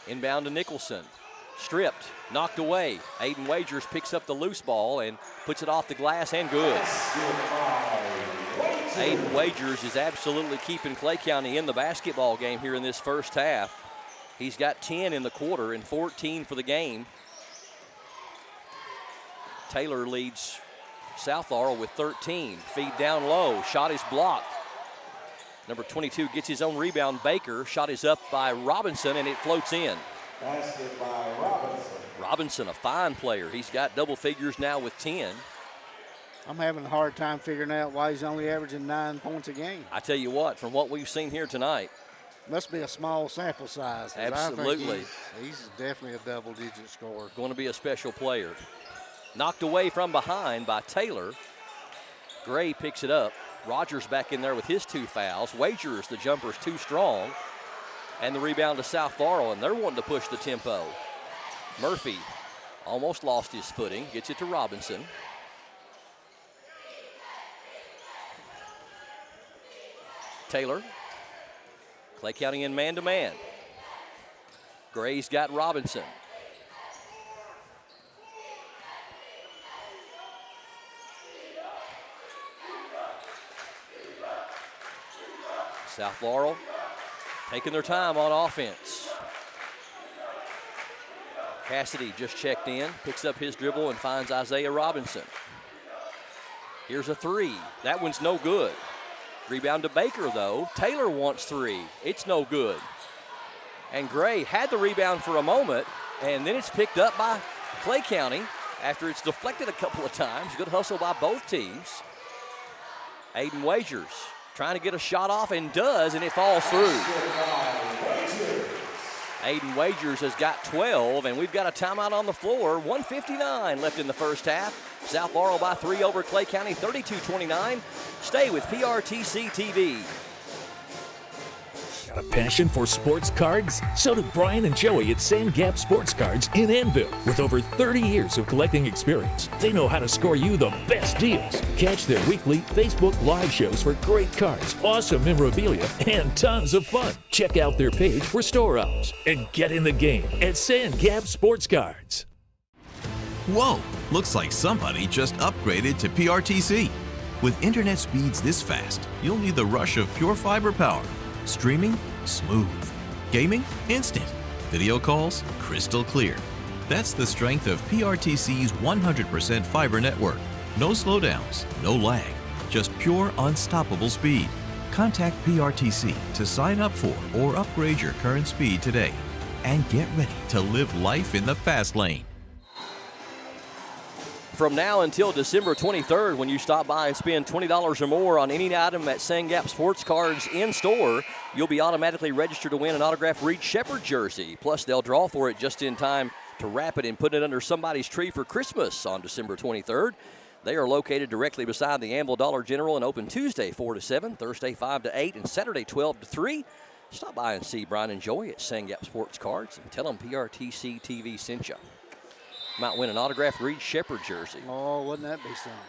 Inbound to Nicholson. Stripped, knocked away. Aiden Wagers picks up the loose ball and puts it off the glass and good. Aiden Wagers is absolutely keeping Clay County in the basketball game here in this first half. He's got 10 in the quarter and 14 for the game. Taylor leads South Laurel with 13. Feed down low, shot is blocked. Number 22 gets his own rebound. Baker, shot is up by Robinson and it floats in.
Basket by Robinson.
Robinson, a fine player. He's got double figures now with 10.
I'm having a hard time figuring out why he's only averaging 9 points a game.
I tell you what, from what we've seen here tonight.
Must be a small sample size.
Absolutely.
I think he's definitely a double-digit scorer.
Going to be a special player. Knocked away from behind by Taylor. Gray picks it up. Rogers back in there with his 2 fouls. Wagers, the jumper's too strong. And the rebound to South Laurel, and they're wanting to push the tempo. Murphy almost lost his footing. Gets it to Robinson. Taylor. Clay County in man-to-man. Gray's got Robinson. South Laurel taking their time on offense. Cassidy just checked in, picks up his dribble and finds Isaiah Robinson. Here's a 3. That one's no good. Rebound to Baker, though. Taylor wants 3. It's no good. And Gray had the rebound for a moment, and then it's picked up by Clay County after it's deflected a couple of times. Good hustle by both teams. Aiden Wagers trying to get a shot off and does, and it falls through. Aiden Wagers has got 12, and we've got a timeout on the floor. 1:59 left in the first half. South Laurel by 3 over Clay County, 32-29. Stay with PRTC TV.
Got a passion for sports cards? So do Brian and Joey at Sand Gap Sports Cards in Annville. With over 30 years of collecting experience, they know how to score you the best deals. Catch their weekly Facebook Live shows for great cards, awesome memorabilia, and tons of fun. Check out their page for store hours and get in the game at Sand Gap Sports Cards.
Whoa, looks like somebody just upgraded to PRTC. With internet speeds this fast, you'll need the rush of pure fiber power. Streaming? Smooth. Gaming? Instant. Video calls? Crystal clear. That's the strength of PRTC's 100% fiber network. No slowdowns, no lag, just pure unstoppable speed. Contact PRTC to sign up for or upgrade your current speed today. And get ready to live life in the fast lane.
From now until December 23rd, when you stop by and spend $20 or more on any item at Sand Gap Sports Cards in-store, you'll be automatically registered to win an autographed Reed Shepherd jersey. Plus, they'll draw for it just in time to wrap it and put it under somebody's tree for Christmas on December 23rd. They are located directly beside the Anvil Dollar General and open Tuesday 4 to 7, Thursday 5 to 8, and Saturday 12 to 3. Stop by and see Brian and Joey at Sand Gap Sports Cards and tell them PRTC TV sent you. Might win an autographed Reed Shepherd jersey.
Oh, wouldn't that be something?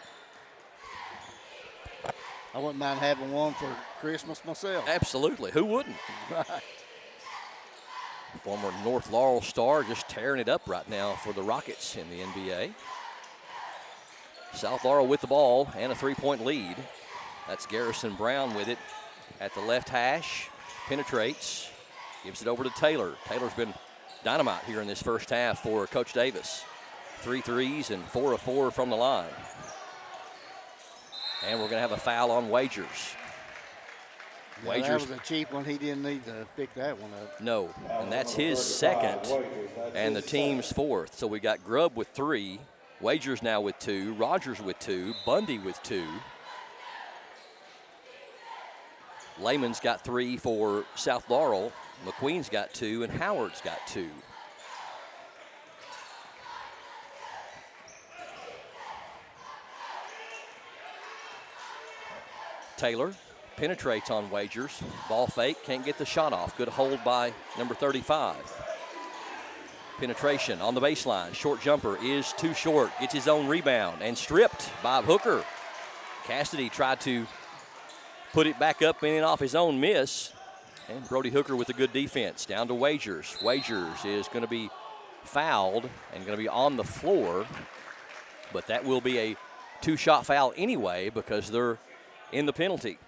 I wouldn't mind having one for Christmas myself.
Absolutely. Who wouldn't?
Right.
Former North Laurel star just tearing it up right now for the Rockets in the NBA. South Laurel with the ball and a 3-point lead. That's Garrison Brown with it at the left hash. Penetrates. Gives it over to Taylor. Taylor's been dynamite here in this first half for Coach Davis. 3 threes and 4 of 4 from the line. And we're going to have a foul on Wagers.
Yeah,
Wagers.
that was a cheap one. He didn't need to pick that one up.
No, and that's his second and the team's fourth. So we got Grubb with 3, Wagers now with 2, Rogers with 2, Bundy with 2. Lehman's got 3 for South Laurel. McQueen's got 2, and Howard's got 2. Taylor penetrates on Wagers. Ball fake, can't get the shot off. Good hold by number 35. Penetration on the baseline. Short jumper is too short. Gets his own rebound and stripped by Hooker. Cassidy tried to put it back up in and off his own miss. And Brody Hooker with a good defense. Down to Wagers. Wagers is going to be fouled and going to be on the floor. But that will be a 2-shot foul anyway because they're in the penalty.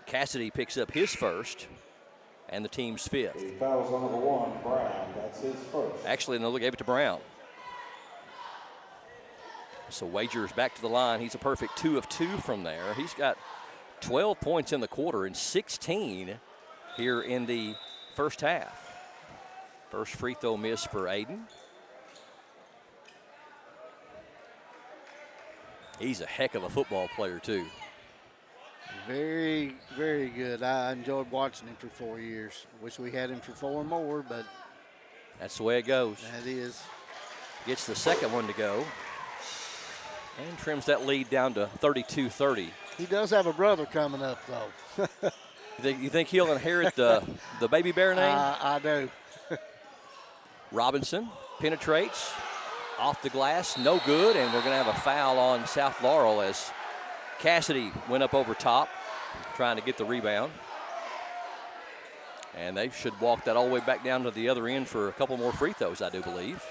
Cassidy picks up his first and the team's 5th.
He fouls on number 1, Brown. That's his first.
Actually, no, they gave it to Brown. So Wagers back to the line. He's a perfect 2 of 2 from there. He's got 12 points in the quarter and 16 here in the first half. First free throw miss for Aiden. He's a heck of a football player, too.
Very, very good. I enjoyed watching him for 4 years. Wish we had him for 4 more, but
that's the way it goes.
That is.
Gets the second one to go and trims that lead down to 32-30.
He does have a brother coming up, though.
You think he'll inherit the baby bear name?
I do.
Robinson penetrates off the glass, no good, and we're going to have a foul on South Laurel as Cassidy went up over top trying to get the rebound. And they should walk that all the way back down to the other end for a couple more free throws, I do believe.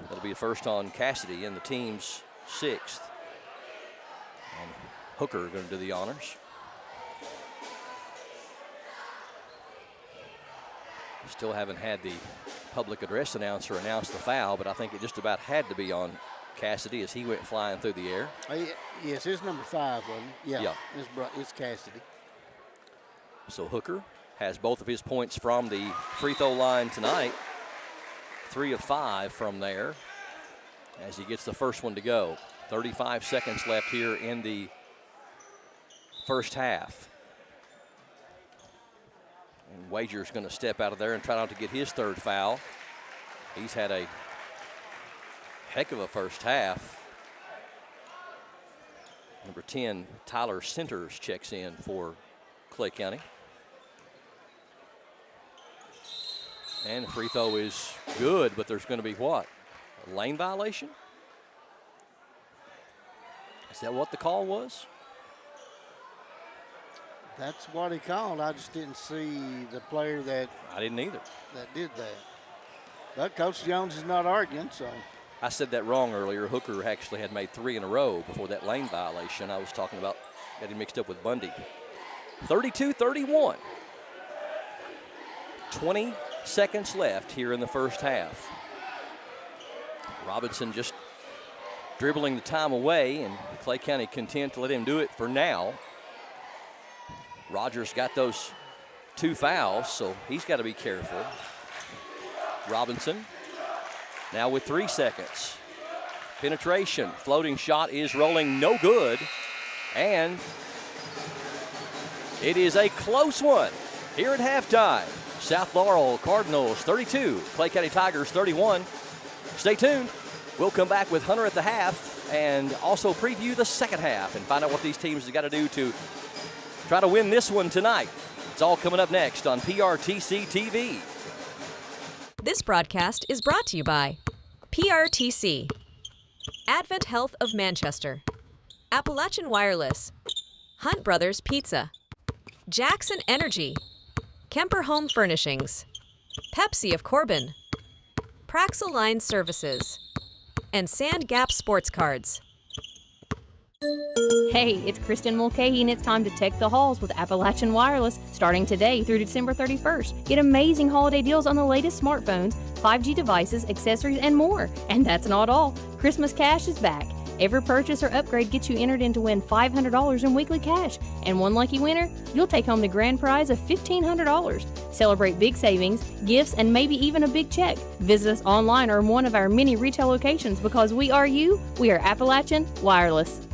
That'll be a first on Cassidy and the team's 6th. And Hooker going to do the honors. Still haven't had the public address announcer announce the foul, but I think it just about had to be on Cassidy as he went flying through the air.
Yes, it's number 5, wasn't it? Yeah.
Yeah.
It's Cassidy.
So Hooker has both of his points from the free throw line tonight. 3 of 5 from there as he gets the first one to go. 35 seconds left here in the first half. And Wager's going to step out of there and try not to get his 3rd foul. He's had a heck of a first half. Number 10, Tyler Centers checks in for Clay County. And the free throw is good, but there's going to be what? A lane violation? Is that what the call was?
That's what he called. I just didn't see the player that.
I didn't either.
That did that. But Coach Jones is not arguing, so.
I said that wrong earlier. Hooker actually had made 3 in a row before that lane violation. I was talking about getting mixed up with Bundy. 32-31. 20 seconds left here in the first half. Robinson just dribbling the time away, and Clay County content to let him do it for now. Rogers got those 2 fouls, so he's got to be careful. Robinson now with 3 seconds. Penetration, floating shot is rolling, no good. And it is a close one here at halftime. South Laurel Cardinals 32, Clay County Tigers 31. Stay tuned. We'll come back with Hunter at the half and also preview the second half and find out what these teams have got to do to try to win this one tonight. It's all coming up next on PRTC TV.
This broadcast is brought to you by PRTC, Advent Health of Manchester, Appalachian Wireless, Hunt Brothers Pizza, Jackson Energy, Kemper Home Furnishings, Pepsi of Corbin, Praxel Line Services, and Sand Gap Sports Cards.
Hey, it's Kristen Mulcahy, and it's time to tech the halls with Appalachian Wireless. Starting today through December 31st. Get amazing holiday deals on the latest smartphones, 5G devices, accessories, and more. And that's not all. Christmas Cash is back. Every purchase or upgrade gets you entered in to win $500 in weekly cash. And one lucky winner, you'll take home the grand prize of $1,500. Celebrate big savings, gifts, and maybe even a big check. Visit us online or in one of our many retail locations because we are you. We are Appalachian Wireless.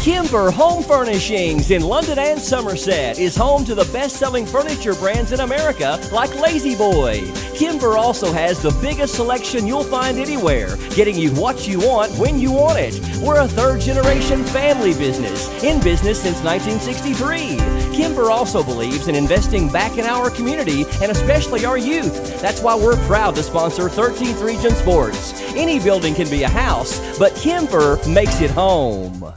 Kimber Home Furnishings in London and Somerset is home to the best-selling furniture brands in America like Lazy Boy. Kimber also has the biggest selection you'll find anywhere, getting you what you want when you want it. We're a third-generation family business, in business since 1963. Kimber also believes in investing back in our community and especially our youth. That's why we're proud to sponsor 13th Region Sports. Any building can be a house, but Kimber makes it home.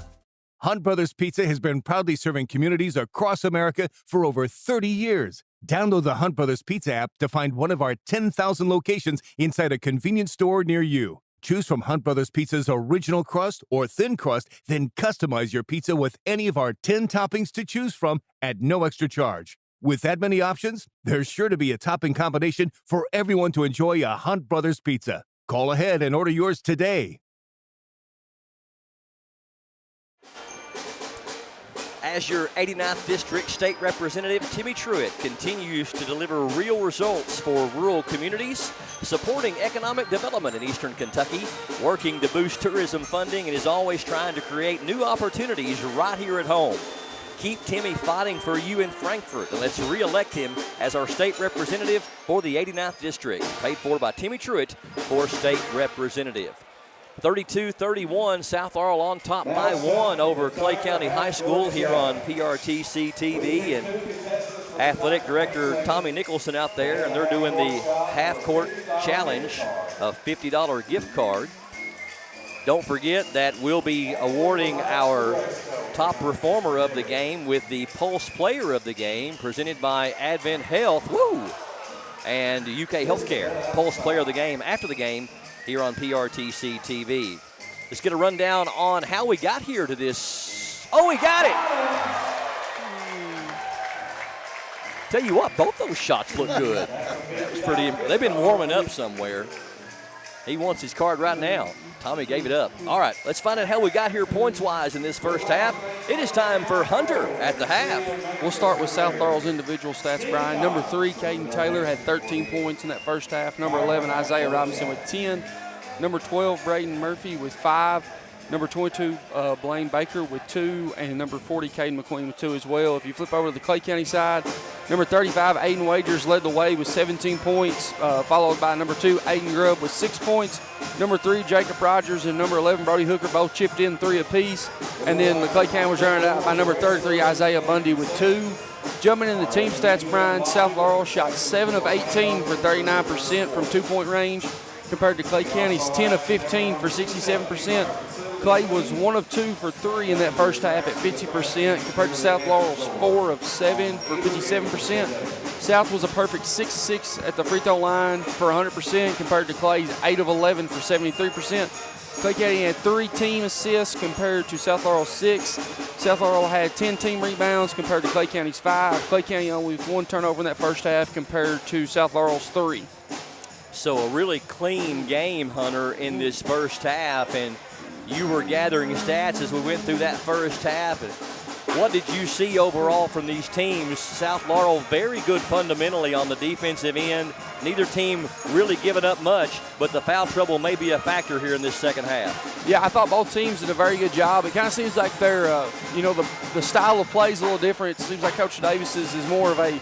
Hunt Brothers Pizza has been proudly serving communities across America for over 30 years. Download the Hunt Brothers Pizza app to find one of our 10,000 locations inside a convenience store near you. Choose from Hunt Brothers Pizza's original crust or thin crust, then customize your pizza with any of our 10 toppings to choose from at no extra charge. With that many options, there's sure to be a topping combination for everyone to enjoy a Hunt Brothers Pizza. Call ahead and order yours today.
As your 89th District State Representative, Timmy Truitt continues to deliver real results for rural communities, supporting economic development in Eastern Kentucky, working to boost tourism funding, and is always trying to create new opportunities right here at home. Keep Timmy fighting for you in Frankfort, and let's re-elect him as our state representative for the 89th District. Paid for by Timmy Truitt for state representative. 32-31, South Laurel on top by 1 over Clay County High School here on PRTC TV. And athletic director Tommy Nicholson out there, and they're doing the half-court challenge, a $50 gift card. Don't forget that we'll be awarding our top performer of the game with the Pulse Player of the Game, presented by Advent Health, and UK Healthcare. Pulse Player of the Game after the game here on PRTC TV. Let's get a rundown on how we got here to this. Oh, we got it! Tell you what, both those shots look good. That was pretty. They've been warming up somewhere. He wants his card right now. Tommy gave it up. All right, let's find out how we got here points-wise in this first half. It is time for Hunter at the half.
We'll start with South Laurel's individual stats, Brian. Number 3, Caden Taylor, had 13 points in that first half. Number 11, Isaiah Robinson with 10. Number 12, Braden Murphy with 5. Number 22, Blaine Baker with 2. And number 40, Caden McQueen with 2 as well. If you flip over to the Clay County side, number 35, Aiden Wagers led the way with 17 points, followed by number 2, Aiden Grubb with 6 points. Number 3, Jacob Rogers, and number 11, Brody Hooker both chipped in 3 apiece. And then the Clay County was rounded out by number 33, Isaiah Bundy with 2. Jumping in the team stats, Brian, South Laurel shot 7 of 18 for 39% from two-point range, compared to Clay County's 10 of 15 for 67%. Clay was 1 of 2 for 3 in that first half at 50%, compared to South Laurel's 4 of 7 for 57%. South was a perfect 6-6 at the free throw line for 100%, compared to Clay's 8 of 11 for 73%. Clay County had 3 team assists compared to South Laurel's 6. South Laurel had 10 team rebounds compared to Clay County's 5. Clay County only with 1 turnover in that first half compared to South Laurel's 3.
So a really clean game, Hunter, in this first half, and you were gathering stats as we went through that first half. And what did you see overall from these teams? South Laurel very good fundamentally on the defensive end. Neither team really giving up much, but the foul trouble may be a factor here in this second half.
Yeah, I thought both teams did a very good job. It kind of seems like they're, the style of play is a little different. It seems like Coach Davis's is more of a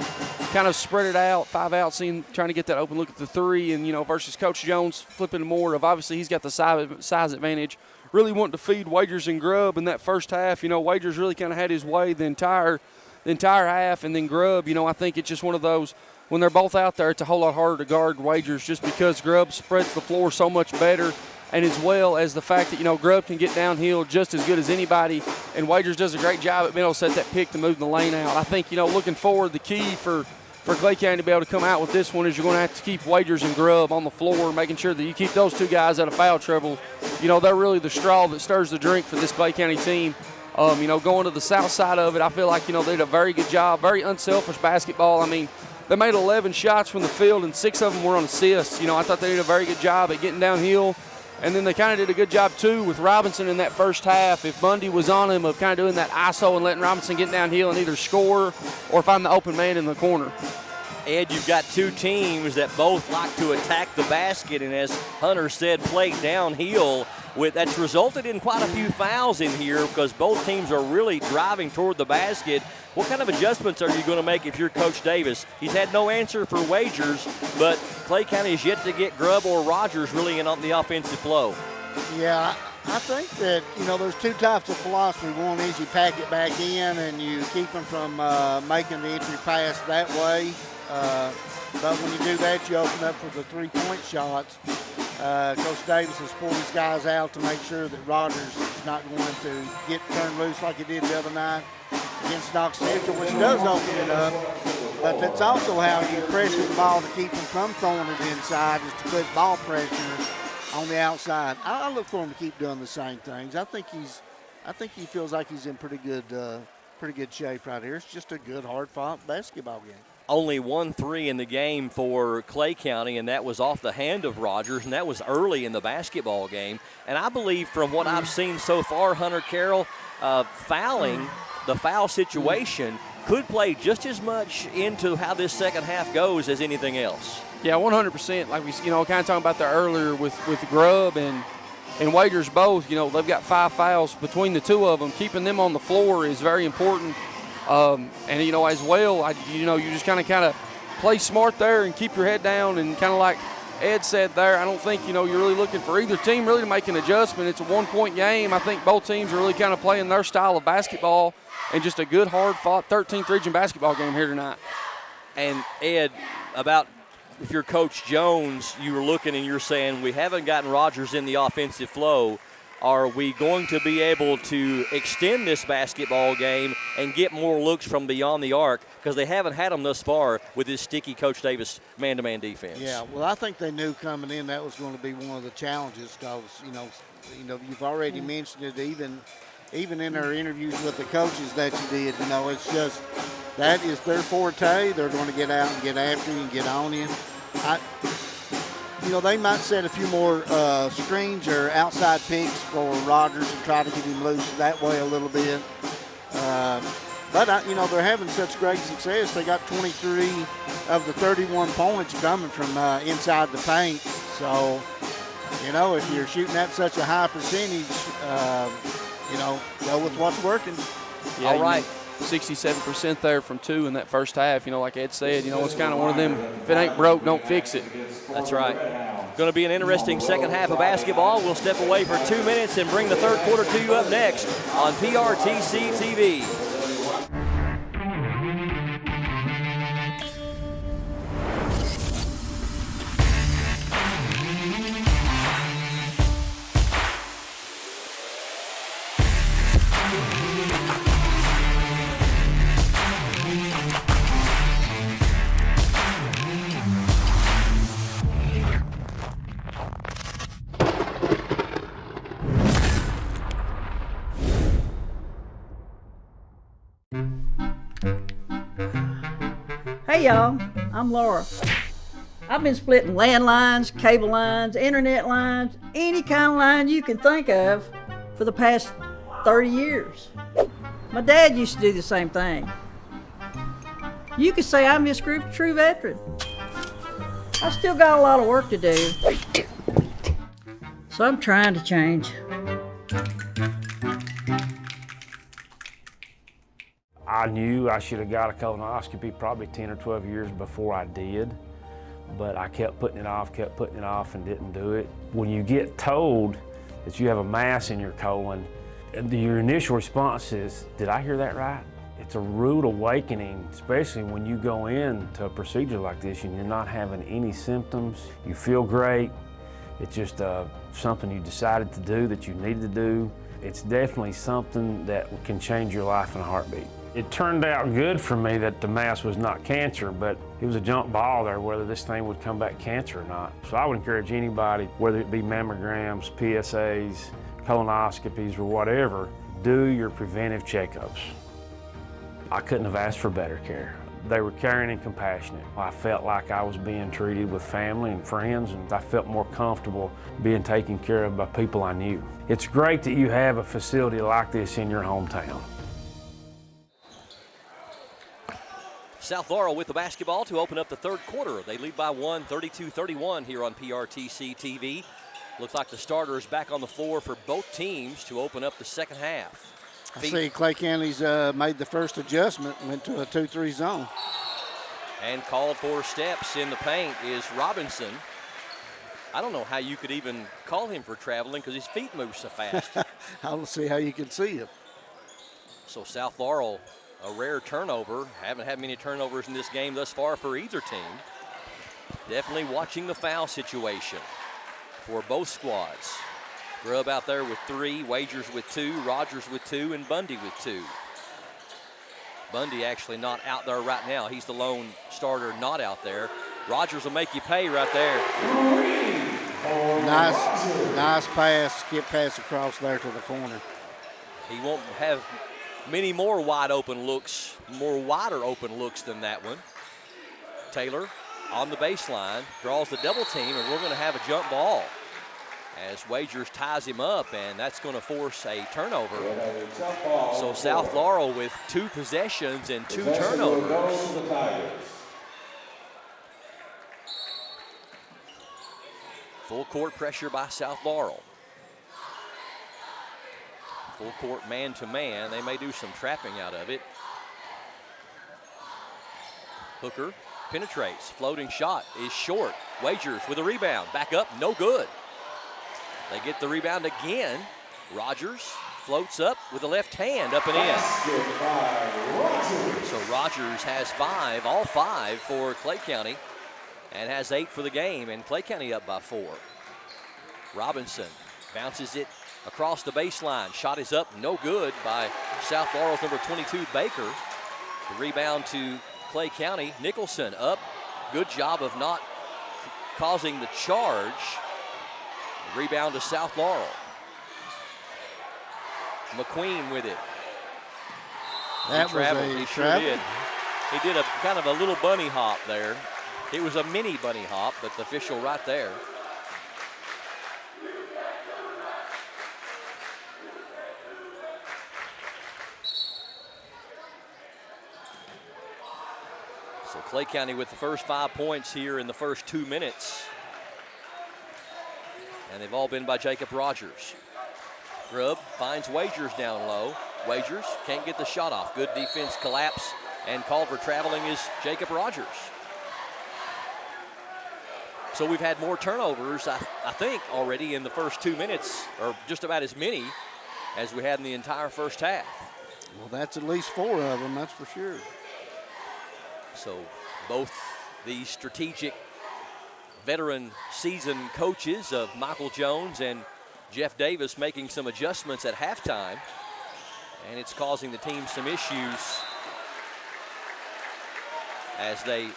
kind of spread it out, 5 out, trying to get that open look at the 3, and, versus Coach Jones flipping more of, obviously he's got the size advantage. Really wanting to feed Wagers and Grubb in that first half. Wagers really kind of had his way the entire half, and then Grubb, I think it's just one of those, when they're both out there, it's a whole lot harder to guard Wagers just because Grubb spreads the floor so much better, and as well as the fact that, Grubb can get downhill just as good as anybody, and Wagers does a great job at being able to set that pick to move the lane out. I think, looking forward, the key for Clay County to be able to come out with this one is you're going to have to keep Wagers and Grubb on the floor, making sure that you keep those 2 guys out of foul trouble. They're really the straw that stirs the drink for this Clay County team. Going to the south side of it, I feel like, they did a very good job, very unselfish basketball. They made 11 shots from the field, and 6 of them were on assists. I thought they did a very good job at getting downhill. And then they kind of did a good job, too, with Robinson in that first half. If Bundy was on him, of kind of doing that ISO and letting Robinson get downhill and either score or find the open man in the corner.
Ed, you've got 2 teams that both like to attack the basket, and as Hunter said, play downhill. That's resulted in quite a few fouls in here because both teams are really driving toward the basket. What kind of adjustments are you going to make if you're Coach Davis? He's had no answer for Wagers, but Clay County is yet to get Grubb or Rogers really in on the offensive flow.
Yeah, I think that, there's 2 types of philosophy. One is you pack it back in and you keep them from making the entry pass that way. But when you do that, you open up for the 3-point shots. Coach Davis has pulled his guys out to make sure that Rogers is not going to get turned loose like he did the other night against Knox Central, which does open it up. But that's also how you pressure the ball to keep him from throwing it inside, is to put ball pressure on the outside. I look for him to keep doing the same things. I think he feels like he's in pretty good shape right here. It's just a good, hard-fought basketball game.
Only 1-3 in the game for Clay County, and that was off the hand of Rogers, and that was early in the basketball game. And I believe from what I've seen so far, Hunter Carroll, fouling, the foul situation could play just as much into how this second half goes as anything else.
Yeah, 100%. Like we, kind of talking about that earlier with Grubb and Waiters both. They've got 5 fouls between the two of them. Keeping them on the floor is very important. And as well, you just kind of play smart there and keep your head down. And kind of like Ed said there, I don't think you're really looking for either team really to make an adjustment. It's a 1-point game. I think both teams are really kind of playing their style of basketball, and just a good, hard-fought 13th region basketball game here tonight.
And Ed, about if you're Coach Jones, you were looking and you're saying we haven't gotten Rogers in the offensive flow. Are we going to be able to extend this basketball game and get more looks from beyond the arc? Because they haven't had them thus far with this sticky Coach Davis man-to-man defense.
Yeah, well, I think they knew coming in that was going to be one of the challenges because, you've already mentioned it even in our interviews with the coaches that you did. It's just that is their forte. They're going to get out and get after you and get on you. They might set a few more screens or outside picks for Rogers and try to get him loose that way a little bit. But they're having such great success. They got 23 of the 31 points coming from inside the paint. So, if you're shooting at such a high percentage, go with what's working.
Yeah, all right. 67% there from 2 in that first half. Like Ed said, it's kind of one of them, if it ain't broke, don't fix it.
That's right. Going to be an interesting second half of basketball. We'll step away for 2 minutes and bring the third quarter to you up next on PRTC TV.
Hey y'all, I'm Laurel. I've been splitting landlines, cable lines, internet lines, any kind of line you can think of for the past 30 years. My dad used to do the same thing. You could say I'm this group's true veteran. I still got a lot of work to do, so I'm trying to change.
I knew I should have got a colonoscopy probably 10 or 12 years before I did, but I kept putting it off, and didn't do it. When you get told that you have a mass in your colon, your initial response is, did I hear that right? It's a rude awakening, especially when you go into a procedure like this and you're not having any symptoms. You feel great. It's just something you decided to do that you needed to do. It's definitely something that can change your life in a heartbeat. It turned out good for me that the mass was not cancer, but it was a jump ball there whether this thing would come back cancer or not. So I would encourage anybody, whether it be mammograms, PSAs, colonoscopies, or whatever, do your preventive checkups. I couldn't have asked for better care. They were caring and compassionate. I felt like I was being treated with family and friends, and I felt more comfortable being taken care of by people I knew. It's great that you have a facility like this in your hometown.
South Laurel with the basketball to open up the third quarter. They lead by 1, 32-31 here on PRTC TV. Looks like the starters back on the floor for both teams to open up the second half.
I see Clay County's made the first adjustment, went to a 2-3 zone.
And called for steps in the paint is Robinson. I don't know how you could even call him for traveling because his feet move so fast.
I don't see how you can see him.
So South Laurel, a rare turnover. Haven't had many turnovers in this game thus far for either team. Definitely watching the foul situation for both squads. Grubb out there with 3, Wagers with 2, Rogers with 2, and Bundy with 2. Bundy actually not out there right now. He's the lone starter not out there. Rogers will make you pay right there.
Nice pass, skip pass across there to the corner.
He won't have many more wider open looks than that one. Taylor on the baseline, draws the double team, and we're going to have a jump ball as Wagers ties him up, and that's going to force a turnover. So South Laurel with 2 possessions and 2 turnovers. Full court pressure by South Laurel. Full court man-to-man. They may do some trapping out of it. Hooker penetrates. Floating shot is short. Wagers with a rebound. Back up, no good. They get the rebound again. Rogers floats up with the left hand, up and in. So Rogers has 5, all 5 for Clay County, and has 8 for the game, and Clay County up by 4. Robinson bounces it across the baseline. Shot is up, no good by South Laurel's number 22, Baker. The rebound to Clay County. Nicholson up. Good job of not causing the charge. Rebound to South Laurel. McQueen with it.
That was a
He sure did. He did a kind of a little bunny hop there. It was a mini bunny hop, but the official right there. So Clay County with the first 5 points here in the first 2 minutes. And they've all been by Jacob Rogers. Grubb finds Wagers down low. Wagers can't get the shot off. Good defense collapse, and called for traveling is Jacob Rogers. So we've had more turnovers, I think, already in the first 2 minutes, or just about as many as we had in the entire first half.
Well, that's at least 4 of them, that's for sure.
So both the strategic veteran seasoned coaches of Michael Jones and Jeff Davis making some adjustments at halftime, and it's causing the team some issues as they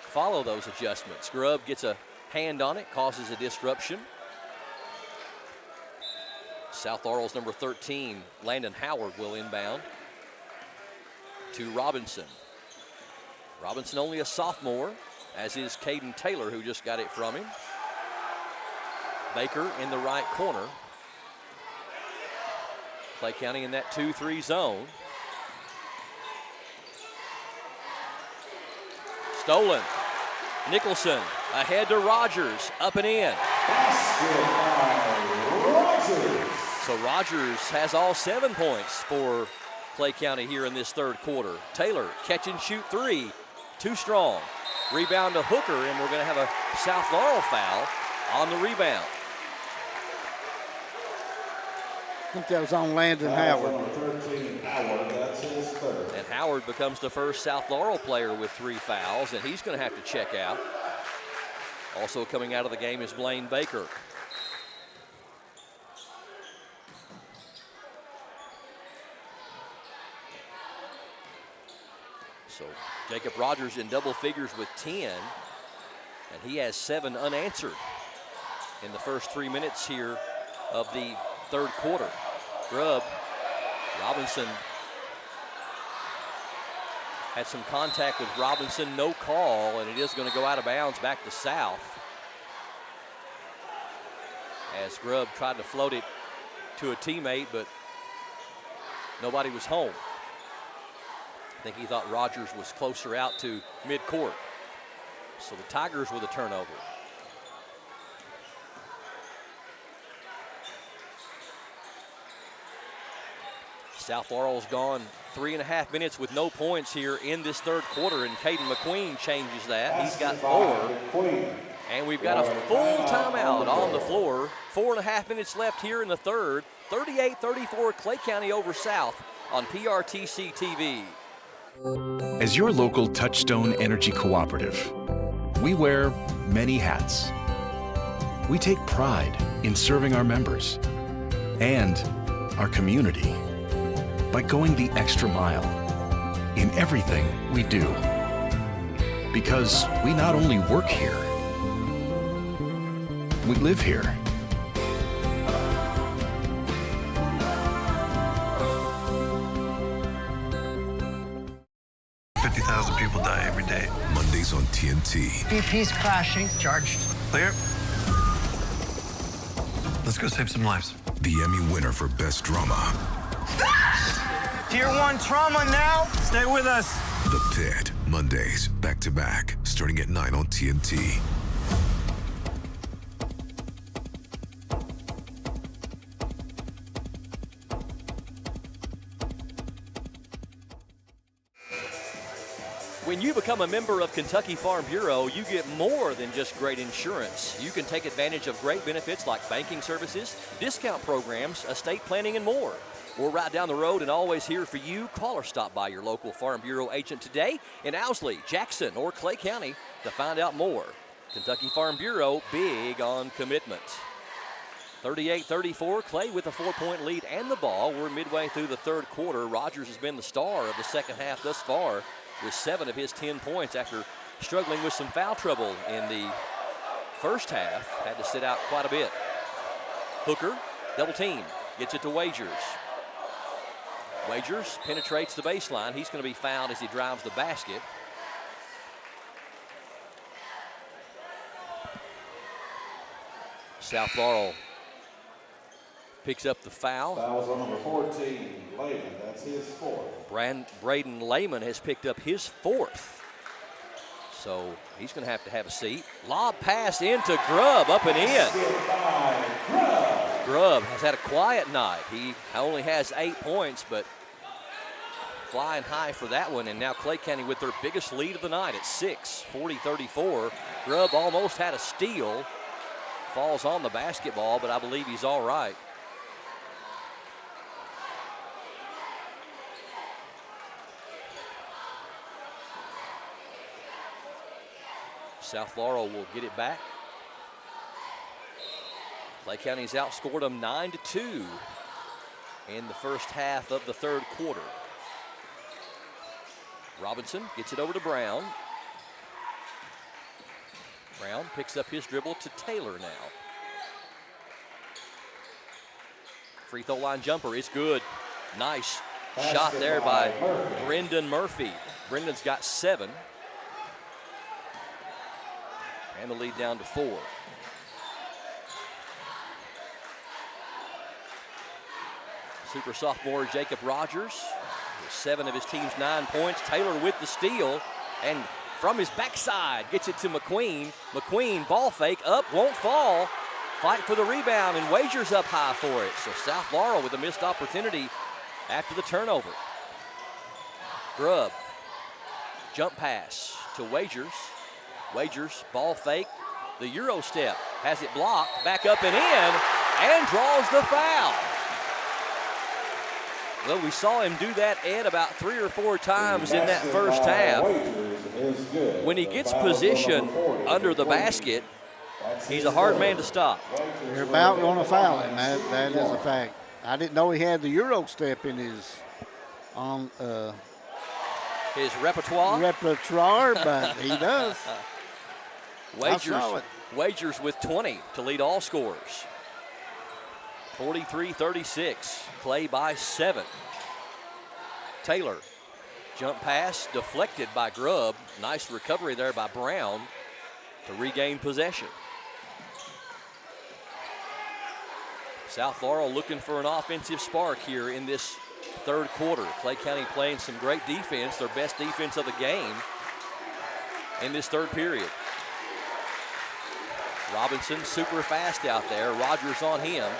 follow those adjustments. Grubb gets a hand on it, causes a disruption. South Laurel's number 13, Landon Howard, will inbound to Robinson. Robinson only a sophomore, as is Caden Taylor, who just got it from him. Baker in the right corner. Clay County in that 2-3 zone. Stolen. Nicholson ahead to Rogers, up and in. So Rogers has all 7 points for Clay County here in this third quarter. Taylor, catch and shoot 3, too strong. Rebound to Hooker, and we're going to have a South Laurel foul on the rebound.
I think that was on Landon Howard.
And Howard becomes the first South Laurel player with 3 fouls, and he's going to have to check out. Also coming out of the game is Blaine Baker. So Jacob Rogers in double figures with 10, and he has 7 unanswered in the first 3 minutes here of the third quarter. Grubb, Robinson had some contact with Robinson, no call, and it is going to go out of bounds back to South. As Grubb tried to float it to a teammate, but nobody was home. I think he thought Rogers was closer out to midcourt. So the Tigers with a turnover. South Laurel's gone 3.5 minutes with no points here in this third quarter, and Caden McQueen changes that. He's got 4. And we've got a full timeout on the floor. 4.5 minutes left here in the third. 38-34 Clay County over South on PRTC TV.
As your local Touchstone Energy Cooperative, we wear many hats. We take pride in serving our members and our community by going the extra mile in everything we do. Because we not only work here, we live here.
People die every day. Mondays on TNT.
BP's crashing. Charged.
Clear. Let's go save some lives. The Emmy winner for Best Drama.
Tier 1 trauma now. Stay with us.
The Pit. Mondays, back to back, starting at 9 on TNT.
When you become a member of Kentucky Farm Bureau, you get more than just great insurance. You can take advantage of great benefits like banking services, discount programs, estate planning, and more. We're right down the road and always here for you. Call or stop by your local Farm Bureau agent today in Owsley, Jackson, or Clay County to find out more. Kentucky Farm Bureau, big on commitment. 38-34, Clay with a 4-point lead and the ball. We're midway through the third quarter. Rogers has been the star of the second half thus far, with 7 of his 10 points after struggling with some foul trouble in the first half. Had to sit out quite a bit. Hooker, double team, gets it to Wagers. Wagers penetrates the baseline. He's going to be fouled as he drives the basket. South Laurel picks up the foul.
Fouls on number 14, Lehman. That's his fourth.
Braden Lehman has picked up his fourth. So he's going to have a seat. Lob pass into Grubb, up and in. Grubb has had a quiet night. He only has 8 points, but flying high for that one. And now Clay County with their biggest lead of the night at 6, 40-34. Grubb almost had a steal. Falls on the basketball, but I believe he's all right. South Laurel will get it back. Clay County's outscored them 9-2 in the first half of the third quarter. Robinson gets it over to Brown. Brown picks up his dribble to Taylor now. Free throw line jumper is good. Nice shot there by Brendan Murphy. Brendan's got 7. And the lead down to 4. Super sophomore Jacob Rogers, 7 of his team's 9 points. Taylor with the steal, and from his backside gets it to McQueen. McQueen, ball fake, up, won't fall. Fight for the rebound, and Wagers up high for it. So South Laurel with a missed opportunity after the turnover. Grubb, jump pass to Wagers. Wagers, ball fake, the Euro step, has it blocked, back up and in, and draws the foul. Well, we saw him do that, Ed, about 3 or 4 times in that first half. When he gets position under the basket, he's a hard man to stop.
They're about going to foul him. That is a fact. I didn't know he had the Euro step in his repertoire, but he does.
Wagers with 20 to lead all scorers. 43-36, Clay by 7. Taylor, jump pass deflected by Grubb. Nice recovery there by Brown to regain possession. South Laurel looking for an offensive spark here in this third quarter. Clay County playing some great defense, their best defense of the game in this third period. Robinson super fast out there. Rogers on him.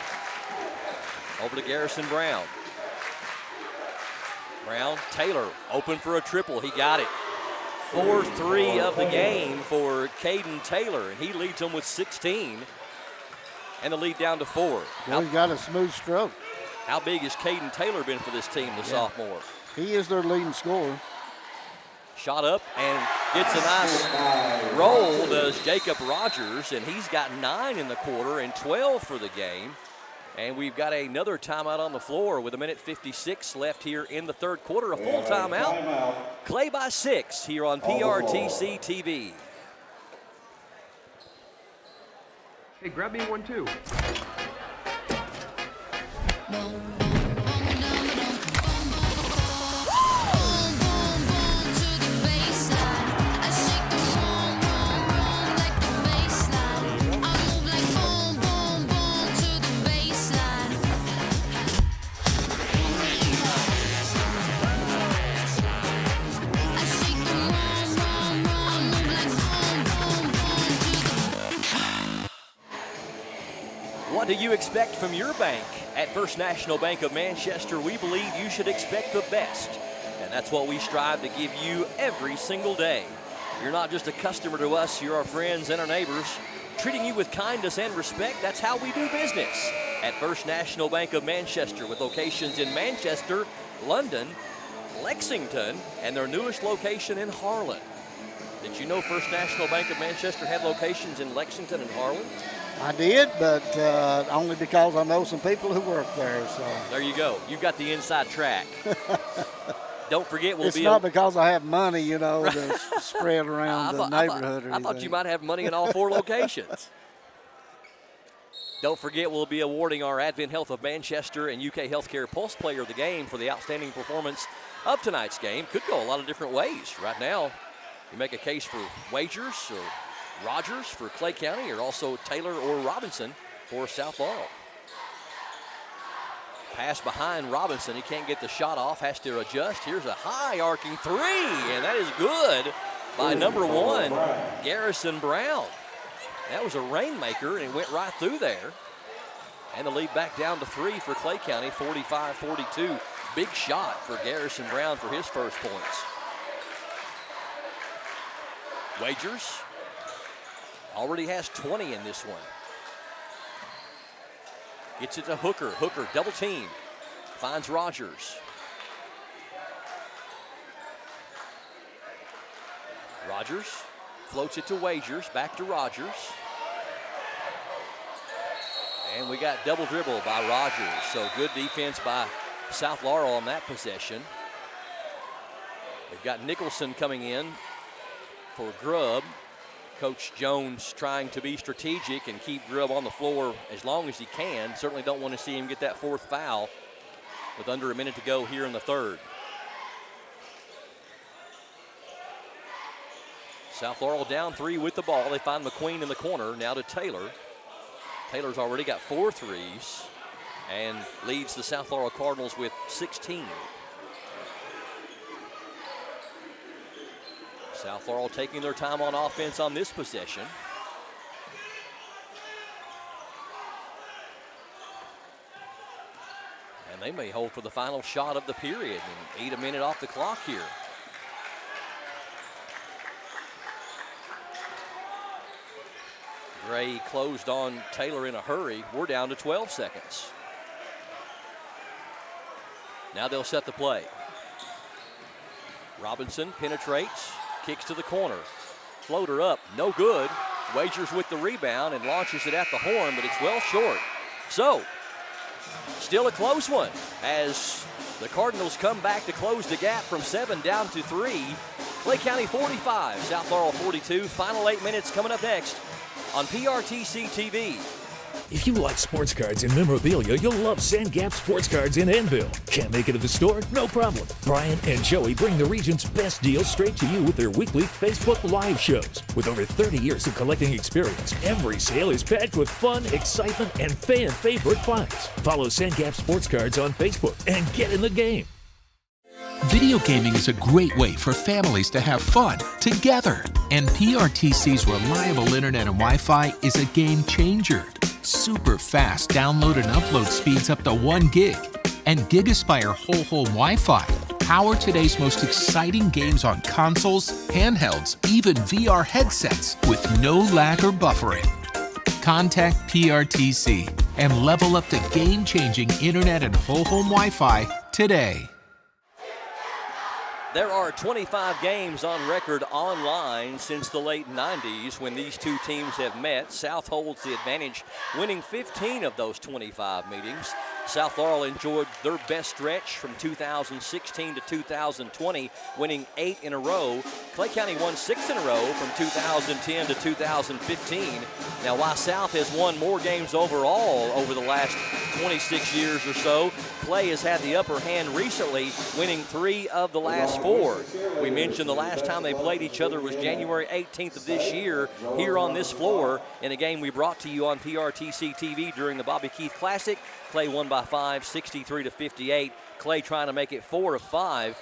Over to Garrison Brown. Brown, Taylor open for a triple. He got it. 4-3 of the game for Caden Taylor, and he leads them with 16. And the lead down to 4.
He's got a smooth stroke.
How big has Caden Taylor been for this team, the sophomore?
He is their leading scorer.
Shot up and gets a nice roll to was Jacob Rogers, and he's got 9 in the quarter and 12 for the game. And we've got another timeout on the floor with 1:56 left here in the third quarter. A full timeout. Clay by 6 here on PRTC TV.
Hey, grab me one too.
What do you expect from your bank? At First National Bank of Manchester, we believe you should expect the best. And that's what we strive to give you every single day. You're not just a customer to us, you're our friends and our neighbors. Treating you with kindness and respect, that's how we do business. At First National Bank of Manchester, with locations in Manchester, London, Lexington, and their newest location in Harlan. Did you know First National Bank of Manchester had locations in Lexington and Harlan?
I did, but only because I know some people who work there. So
there you go. You got the inside track. Don't forget,
it's not because I have money, you know, to spread around the neighborhood.
I thought you might have money in all 4 locations. Don't forget, we'll be awarding our Advent Health of Manchester and UK Healthcare Pulse Player of the Game for the outstanding performance of tonight's game. Could go a lot of different ways. Right now, you make a case for Wagers or Rogers for Clay County, or also Taylor or Robinson for South Laurel. Pass behind Robinson. He can't get the shot off, has to adjust. Here's a high arcing 3, and that is good by number 1, Garrison Brown. That was a rainmaker, and it went right through there. And the lead back down to 3 for Clay County, 45-42. Big shot for Garrison Brown for his first points. Wagers already has 20 in this one. Gets it to Hooker. Hooker double team. Finds Rogers. Rogers floats it to Wagers. Back to Rogers. And we got double dribble by Rogers. So good defense by South Laurel on that possession. They've got Nicholson coming in for Grubb. Coach Jones trying to be strategic and keep Grubb on the floor as long as he can. Certainly don't want to see him get that 4th foul with under a minute to go here in the third. South Laurel down 3 with the ball. They find McQueen in the corner. Now to Taylor. Taylor's already got 4 threes and leads the South Laurel Cardinals with 16. South Laurel taking their time on offense on this possession. And they may hold for the final shot of the period and 8 a minute off the clock here. Gray closed on Taylor in a hurry. We're down to 12 seconds. Now they'll set the play. Robinson penetrates. Kicks to the corner. Floater up, no good. Wagers with the rebound and launches it at the horn, but it's well short. So, still a close one as the Cardinals come back to close the gap from 7 down to 3. Clay County 45, South Laurel 42. Final 8 minutes coming up next on PRTC TV.
If you like sports cards and memorabilia, you'll love Sandgap Sports Cards in Annville. Can't make it to the store? No problem. Brian and Joey bring the region's best deals straight to you with their weekly Facebook Live shows. With over 30 years of collecting experience, every sale is packed with fun, excitement, and fan-favorite finds. Follow Sandgap Sports Cards on Facebook and get in the game.
Video gaming is a great way for families to have fun together. And PRTC's reliable internet and Wi-Fi is a game changer. Super fast download and upload speeds up to 1 gig. And GigaSpire whole home Wi-Fi power today's most exciting games on consoles, handhelds, even VR headsets with no lag or buffering. Contact PRTC and level up to game-changing internet and whole home Wi-Fi today.
There are 25 games on record online since the late 90s when these two teams have met. South holds the advantage, winning 15 of those 25 meetings. South Laurel enjoyed their best stretch from 2016 to 2020, winning 8 in a row. Clay County won 6 in a row from 2010 to 2015. Now, while South has won more games overall over the last 26 years or so, Clay has had the upper hand recently, winning 3 of the last 4. We mentioned the last time they played each other was January 18th of this year here on this floor in a game we brought to you on PRTC TV during the Bobby Keith Classic. Clay won by 5, 63-58. Clay trying to make it 4 of 5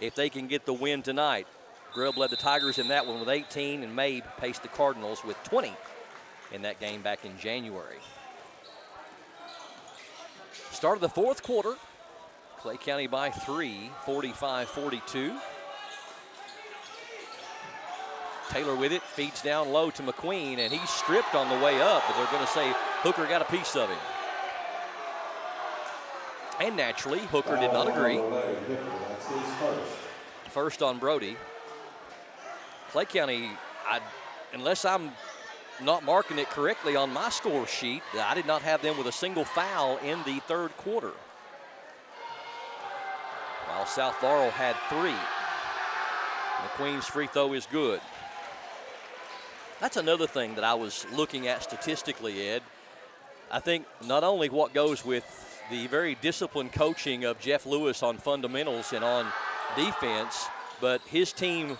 if they can get the win tonight. Grubb led the Tigers in that one with 18, and Mabe paced the Cardinals with 20 in that game back in January. Start of the fourth quarter. Clay County by 3, 45-42. Taylor with it, feeds down low to McQueen, and he's stripped on the way up, but they're going to say Hooker got a piece of him. And naturally, Hooker did not agree. First on Brody. Clay County, unless I'm not marking it correctly on my score sheet, I did not have them with a single foul in the third quarter. While South Laurel had 3. McQueen's free throw is good. That's another thing that I was looking at statistically, Ed. I think not only what goes with the very disciplined coaching of Jeff Lewis on fundamentals and on defense, but his team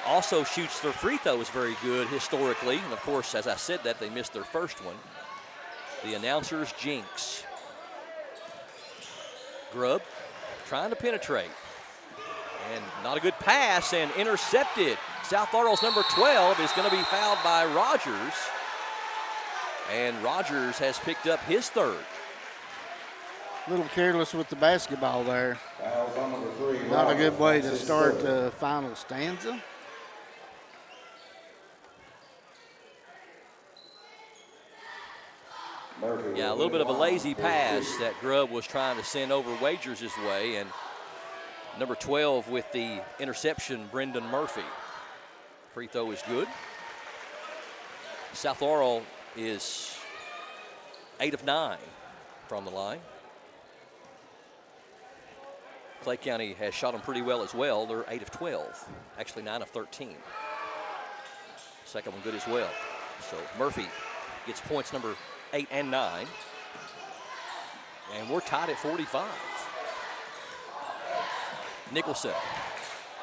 also shoots their free throws very good historically. And of course, as I said that, they missed their first one. The announcers jinx. Grubb trying to penetrate. And not a good pass, and intercepted. South Laurel's number 12 is going to be fouled by Rogers. And Rogers has picked up his third.
A little careless with the basketball there. Not a good way to start the final stanza.
Yeah, a little bit of a lazy pass that Grubb was trying to send over Wagers' way, and number 12 with the interception, Brendan Murphy. Free throw is good. South Laurel is 8 of 9 from the line. Clay County has shot them pretty well as well. They're 8 of 12, actually 9 of 13. Second one good as well. So Murphy gets points number 8 and 9. And we're tied at 45. Nicholson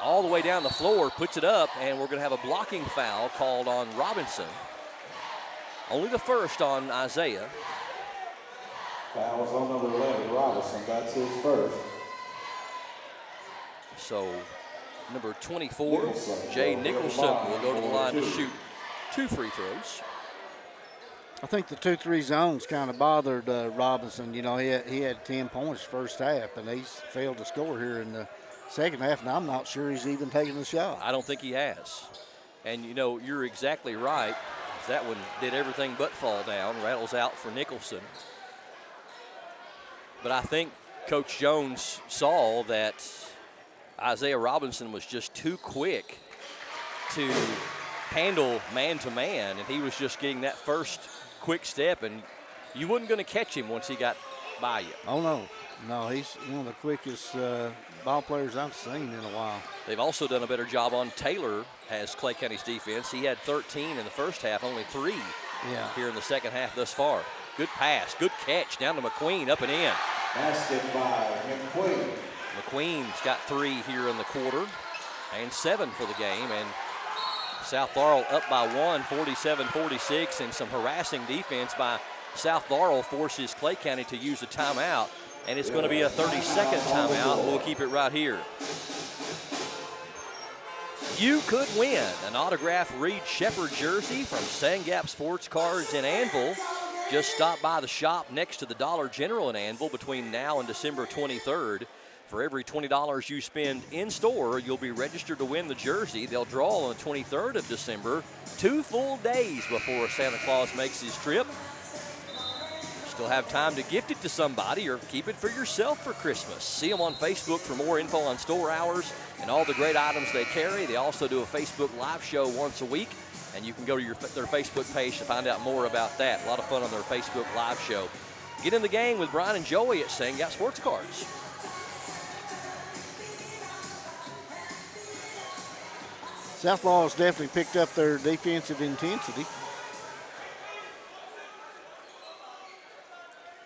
all the way down the floor, puts it up, and we're going to have a blocking foul called on Robinson. Only the first on Isaiah.
Foul's on number 11, Robinson. That's his first.
So number 24, Jay Nicholson, will go to the line to shoot 2 free throws.
I think the 2-3 zones kind of bothered Robinson. You know, he had 10 points first half, and he's failed to score here in the second half, and I'm not sure he's even taking the shot.
I don't think he has. And, you know, you're exactly right. That one did everything but fall down. Rattles out for Nicholson. But I think Coach Jones saw that Isaiah Robinson was just too quick to handle man-to-man, and he was just getting that first quick step, and you wasn't going to catch him once he got by you.
Oh, no. No, he's one of the quickest ball players I've seen in a while.
They've also done a better job on Taylor as Clay County's defense. He had 13 in the first half, only 3 here in the second half thus far. Good pass, good catch down to McQueen, up and in.
Basket by McQueen.
McQueen's got 3 here in the quarter and 7 for the game. And South Laurel up by 1, 47-46, and some harassing defense by South Laurel forces Clay County to use a timeout. And it's going to be a 30-second timeout. We'll keep it right here. You could win an autographed Reed Shepherd jersey from Sandgap Sports Cards in Anvil. Just stop by the shop next to the Dollar General in Anvil between now and December 23rd. For every $20 you spend in store, you'll be registered to win the jersey. They'll draw on the 23rd of December, 2 full days before Santa Claus makes his trip. Still have time to gift it to somebody or keep it for yourself for Christmas. See them on Facebook for more info on store hours and all the great items they carry. They also do a Facebook Live show once a week, and you can go to their Facebook page to find out more about that. A lot of fun on their Facebook Live show. Get in the game with Brian and Joey at St. Gat Sports Cards.
South Laurel's definitely picked up their defensive intensity.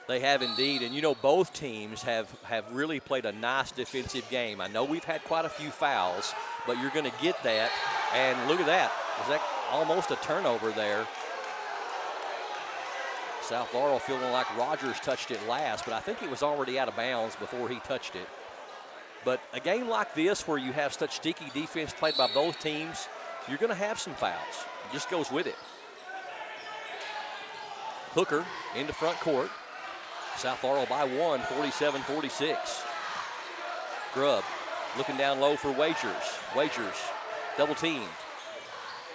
They have indeed, and you know both teams have really played a nice defensive game. I know we've had quite a few fouls, but you're going to get that, and look at that. Was that almost a turnover there? South Laurel feeling like Rogers touched it last, but I think it was already out of bounds before he touched it. But a game like this where you have such sticky defense played by both teams, you're going to have some fouls. It just goes with it. Hooker into front court. South Laurel by 1, 47-46. Grubb looking down low for Wagers. Wagers, double team.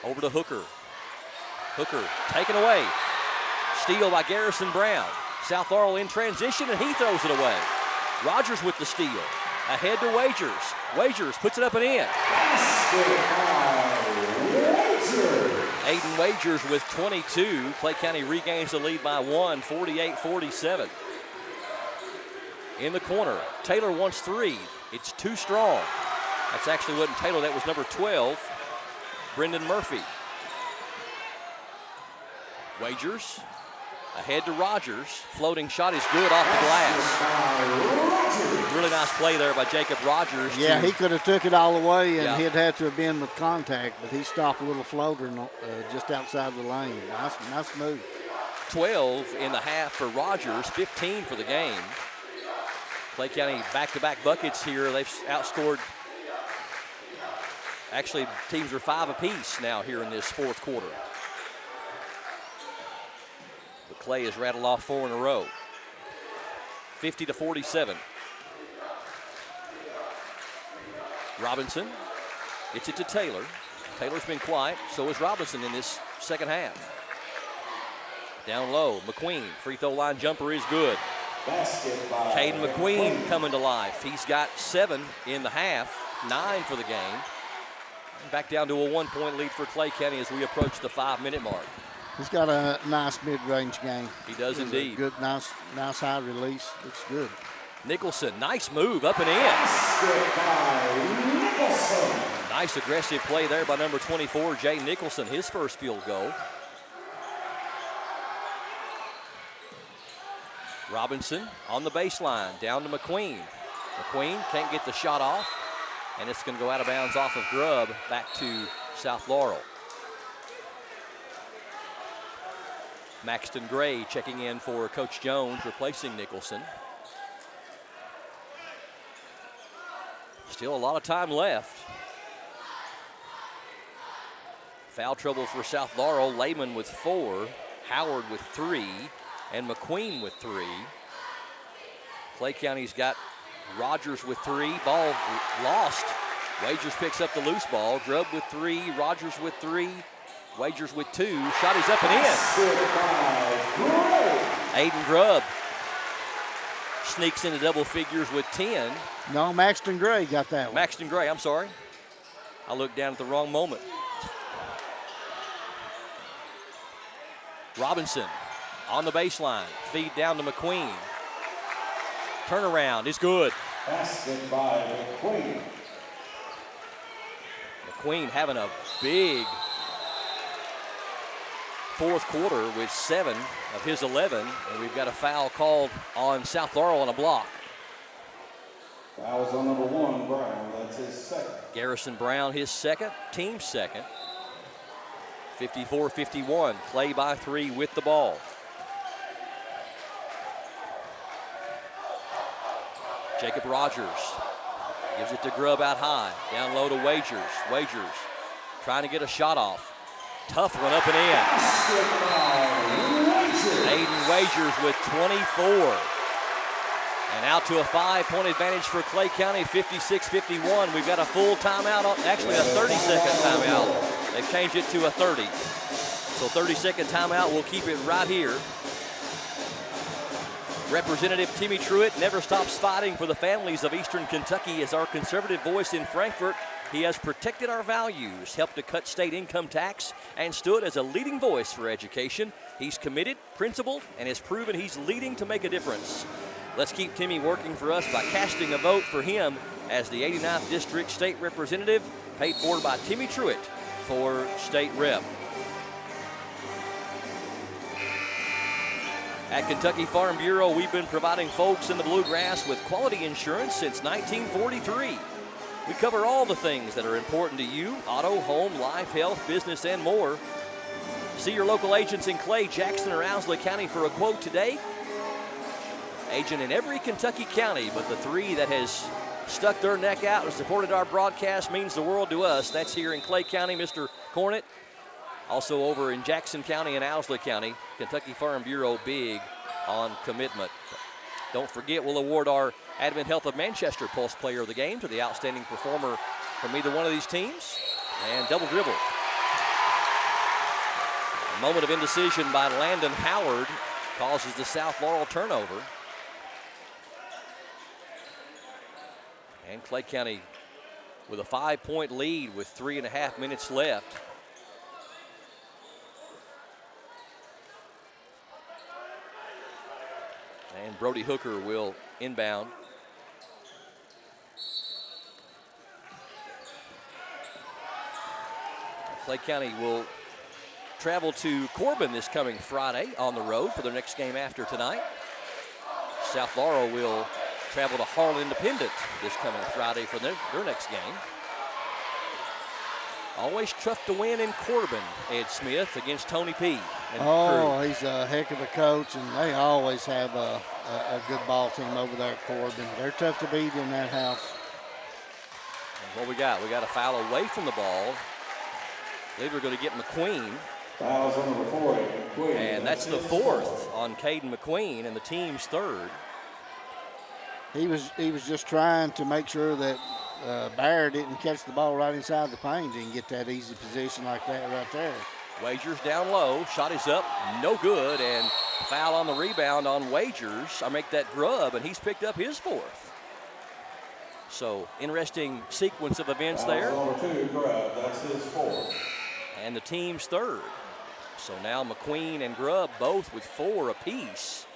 Over to Hooker. Hooker taken away. Steal by Garrison Brown. South Laurel in transition, and he throws it away. Rogers with the steal. Ahead to Wagers. Wagers puts it up and in. Aiden Wagers with 22. Clay County regains the lead by 1, 48-47. In the corner, Taylor wants 3. It's too strong. That's actually wasn't Taylor, that was number 12, Brendan Murphy. Wagers, ahead to Rogers. Floating shot is good off the glass. Really nice play there by Jacob Rogers.
Yeah, he could have took it all the way, and he'd had to have been with contact, but he stopped a little floater just outside the lane. Nice move.
12 in the half for Rogers, 15 for the game. Clay County back-to-back buckets here. They've outscored. Actually, teams are 5 apiece now here in this fourth quarter. But Clay has rattled off 4 in a row. 50-47. Robinson gets it to Taylor. Taylor's been quiet, so is Robinson in this second half. Down low, McQueen, free throw line jumper is good. Caden McQueen coming to life. He's got 7 in the half, 9 for the game. Back down to a 1-point lead for Clay County as we approach the 5-minute mark.
He's got a nice mid-range game.
He does indeed.
Good, nice high release. Looks good.
Nicholson, nice move up and in. Nice aggressive play there by number 24, Jay Nicholson, his first field goal. Robinson on the baseline, down to McQueen. McQueen can't get the shot off, and it's going to go out of bounds off of Grubb back to South Laurel. Maxton Gray checking in for Coach Jones, replacing Nicholson. Still a lot of time left. Foul trouble for South Laurel. Lehman with 4, Howard with 3, and McQueen with 3. Clay County's got Rogers with 3. Ball lost. Wagers picks up the loose ball. Grubb with 3. Rogers with 3. Wagers with 2. Shot is up and in. Aiden Grubb sneaks into double figures with 10.
No, Maxton Gray got that one.
Maxton Gray, I'm sorry. I looked down at the wrong moment. Robinson on the baseline. Feed down to McQueen. Turnaround is good.
Basket by McQueen.
McQueen having a big fourth quarter with 7 of his 11, and we've got a foul called on South Laurel on a block.
Foul is on number 1, Brown. That's his second.
Garrison Brown, his second, team second. 54-51. Clay by 3 with the ball. Jacob Rogers gives it to Grubb out high. Down low to Wagers. Wagers trying to get a shot off. Tough one up and in. Aiden Wagers with 24. And out to a 5-point advantage for Clay County, 56-51. We've got a full timeout, actually a 30-second timeout. They've changed it to a 30. So 30-second timeout, we'll keep it right here. Representative Timmy Truitt never stops fighting for the families of Eastern Kentucky as our conservative voice in Frankfort. He has protected our values, helped to cut state income tax, and stood as a leading voice for education. He's committed, principled, and has proven he's leading to make a difference. Let's keep Timmy working for us by casting a vote for him as the 89th District State Representative, paid for by Timmy Truitt for State Rep. At Kentucky Farm Bureau, we've been providing folks in the Bluegrass with quality insurance since 1943. We cover all the things that are important to you: auto, home, life, health, business, and more. See your local agents in Clay, Jackson, or Owsley County for a quote today. Agent in every Kentucky county, but the three that has stuck their neck out and supported our broadcast means the world to us. That's here in Clay County, Mr. Cornett. Also over in Jackson County and Owsley County, Kentucky Farm Bureau big on commitment. Don't forget, we'll award our Advent Health of Manchester Pulse Player of the Game to the outstanding performer from either one of these teams. And double dribble. A moment of indecision by Landon Howard causes the South Laurel turnover. And Clay County with a 5-point lead with 3.5 minutes left. And Brody Hooker will inbound. Clay County will travel to Corbin this coming Friday on the road for their next game after tonight. South Laurel will travel to Harlan Independent this coming Friday for their next game. Always tough to win in Corbin, Ed Smith, against Tony P. And
he's a heck of a coach, and they always have a good ball team over there at Corbin. They're tough to beat in that house.
And what we got? We got a foul away from the ball. I believe we're going to get McQueen.
Fouls on number 40, McQueen.
And that's the fourth on Caden McQueen, and the team's third.
He was just trying to make sure that Bear didn't catch the ball right inside the paint and get that easy position like that right there.
Wagers down low, shot is up, no good, and foul on the rebound on Wagers. I make that Grubb, and he's picked up his fourth. So, interesting sequence of events there.
Number 2, Grubb, that's his fourth.
And the team's third. So now McQueen and Grubb both with 4 apiece.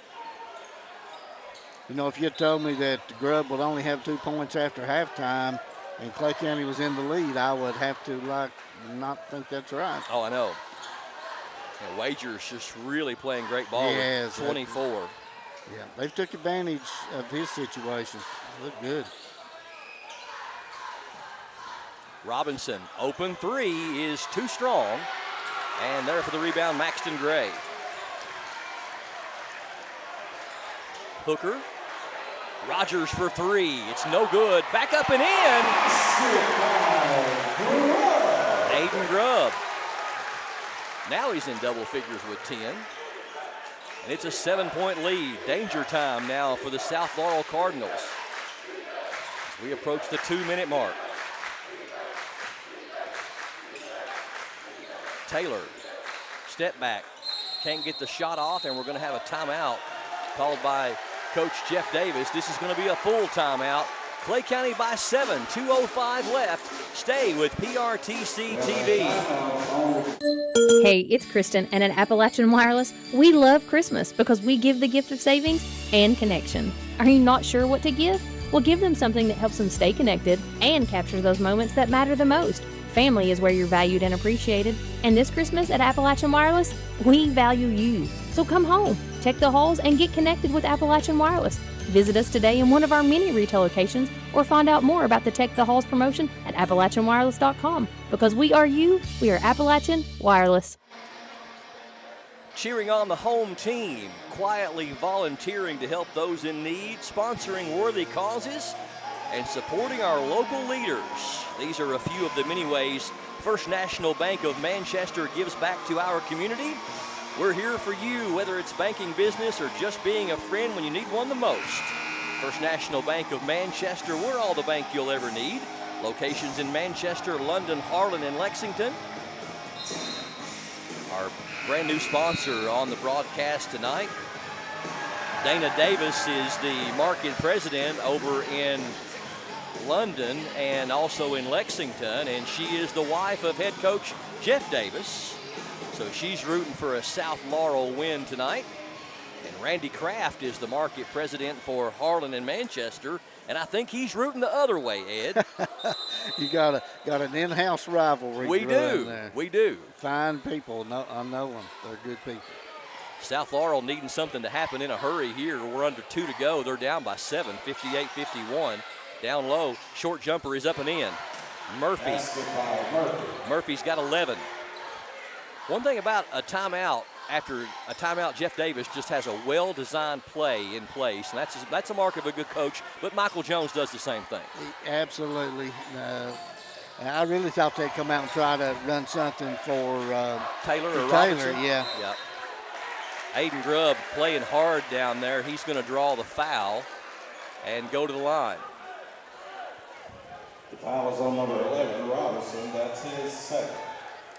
You know, if you had told me that Grubb would only have 2 points after halftime and Clay County was in the lead, I would have to not think that's right.
Oh, I know. Yeah, Wagers just really playing great ball with 24.
Yeah, they've took advantage of his situation. Look good.
Robinson, open 3 is too strong. And there for the rebound, Maxton Gray. Hooker. Rogers for 3. It's no good. Back up and in. Aiden Grubb. Now he's in double figures with 10. And it's a 7-point lead. Danger time now for the South Laurel Cardinals. We approach the 2-minute mark. Taylor, step back. Can't get the shot off, and we're going to have a timeout called by Coach Jeff Davis. This is going to be a full timeout. Clay County by 7, 2:05 left. Stay with PRTC TV.
Hey, it's Kristen, and at Appalachian Wireless, we love Christmas because we give the gift of savings and connection. Are you not sure what to give? Well, give them something that helps them stay connected and captures those moments that matter the most. Family is where you're valued and appreciated. And this Christmas at Appalachian Wireless, we value you. So come home, check the halls, and get connected with Appalachian Wireless. Visit us today in one of our many retail locations or find out more about the Tech the Halls promotion at AppalachianWireless.com. Because we are you, we are Appalachian Wireless.
Cheering on the home team, quietly volunteering to help those in need, sponsoring worthy causes, and supporting our local leaders. These are a few of the many ways First National Bank of Manchester gives back to our community. We're here for you, whether it's banking business or just being a friend when you need one the most. First National Bank of Manchester, we're all the bank you'll ever need. Locations in Manchester, London, Harlan, and Lexington. Our brand new sponsor on the broadcast tonight, Dana Davis is the market president over in London and also in Lexington, and she is the wife of head coach Jeff Davis. So she's rooting for a South Laurel win tonight. And Randy Kraft is the market president for Harlan and Manchester, and I think he's rooting the other way, Ed.
You got an in-house rivalry.
We do.
There.
We do.
Fine people. I know them. They're good people.
South Laurel needing something to happen in a hurry here. We're under 2 to go. They're down by 7, 58-51. Down low, short jumper is up and in. Murphy. Murphy's got 11. One thing about a timeout, after a timeout, Jeff Davis just has a well-designed play in place, and that's a mark of a good coach, but Michael Jones does the same thing.
Absolutely. I really thought they'd come out and try to run something for
Taylor or
Taylor,
Robinson?
yeah.
Aiden Grubb playing hard down there. He's going to draw the foul and go to the line.
The foul is on number 11, Robinson. That's his second.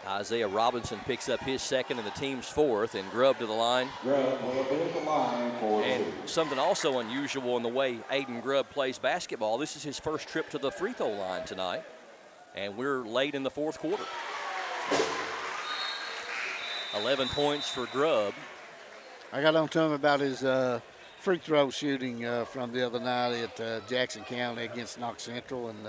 Isaiah Robinson picks up his second and the team's fourth, and Grubb to the line.
Grubb will be at the line for
and something also unusual in the way Aiden Grubb plays basketball. This is his first trip to the free throw line tonight, and we're late in the fourth quarter. 11 points for Grubb.
I got on to him about his free throw shooting from the other night at Jackson County against Knox Central, and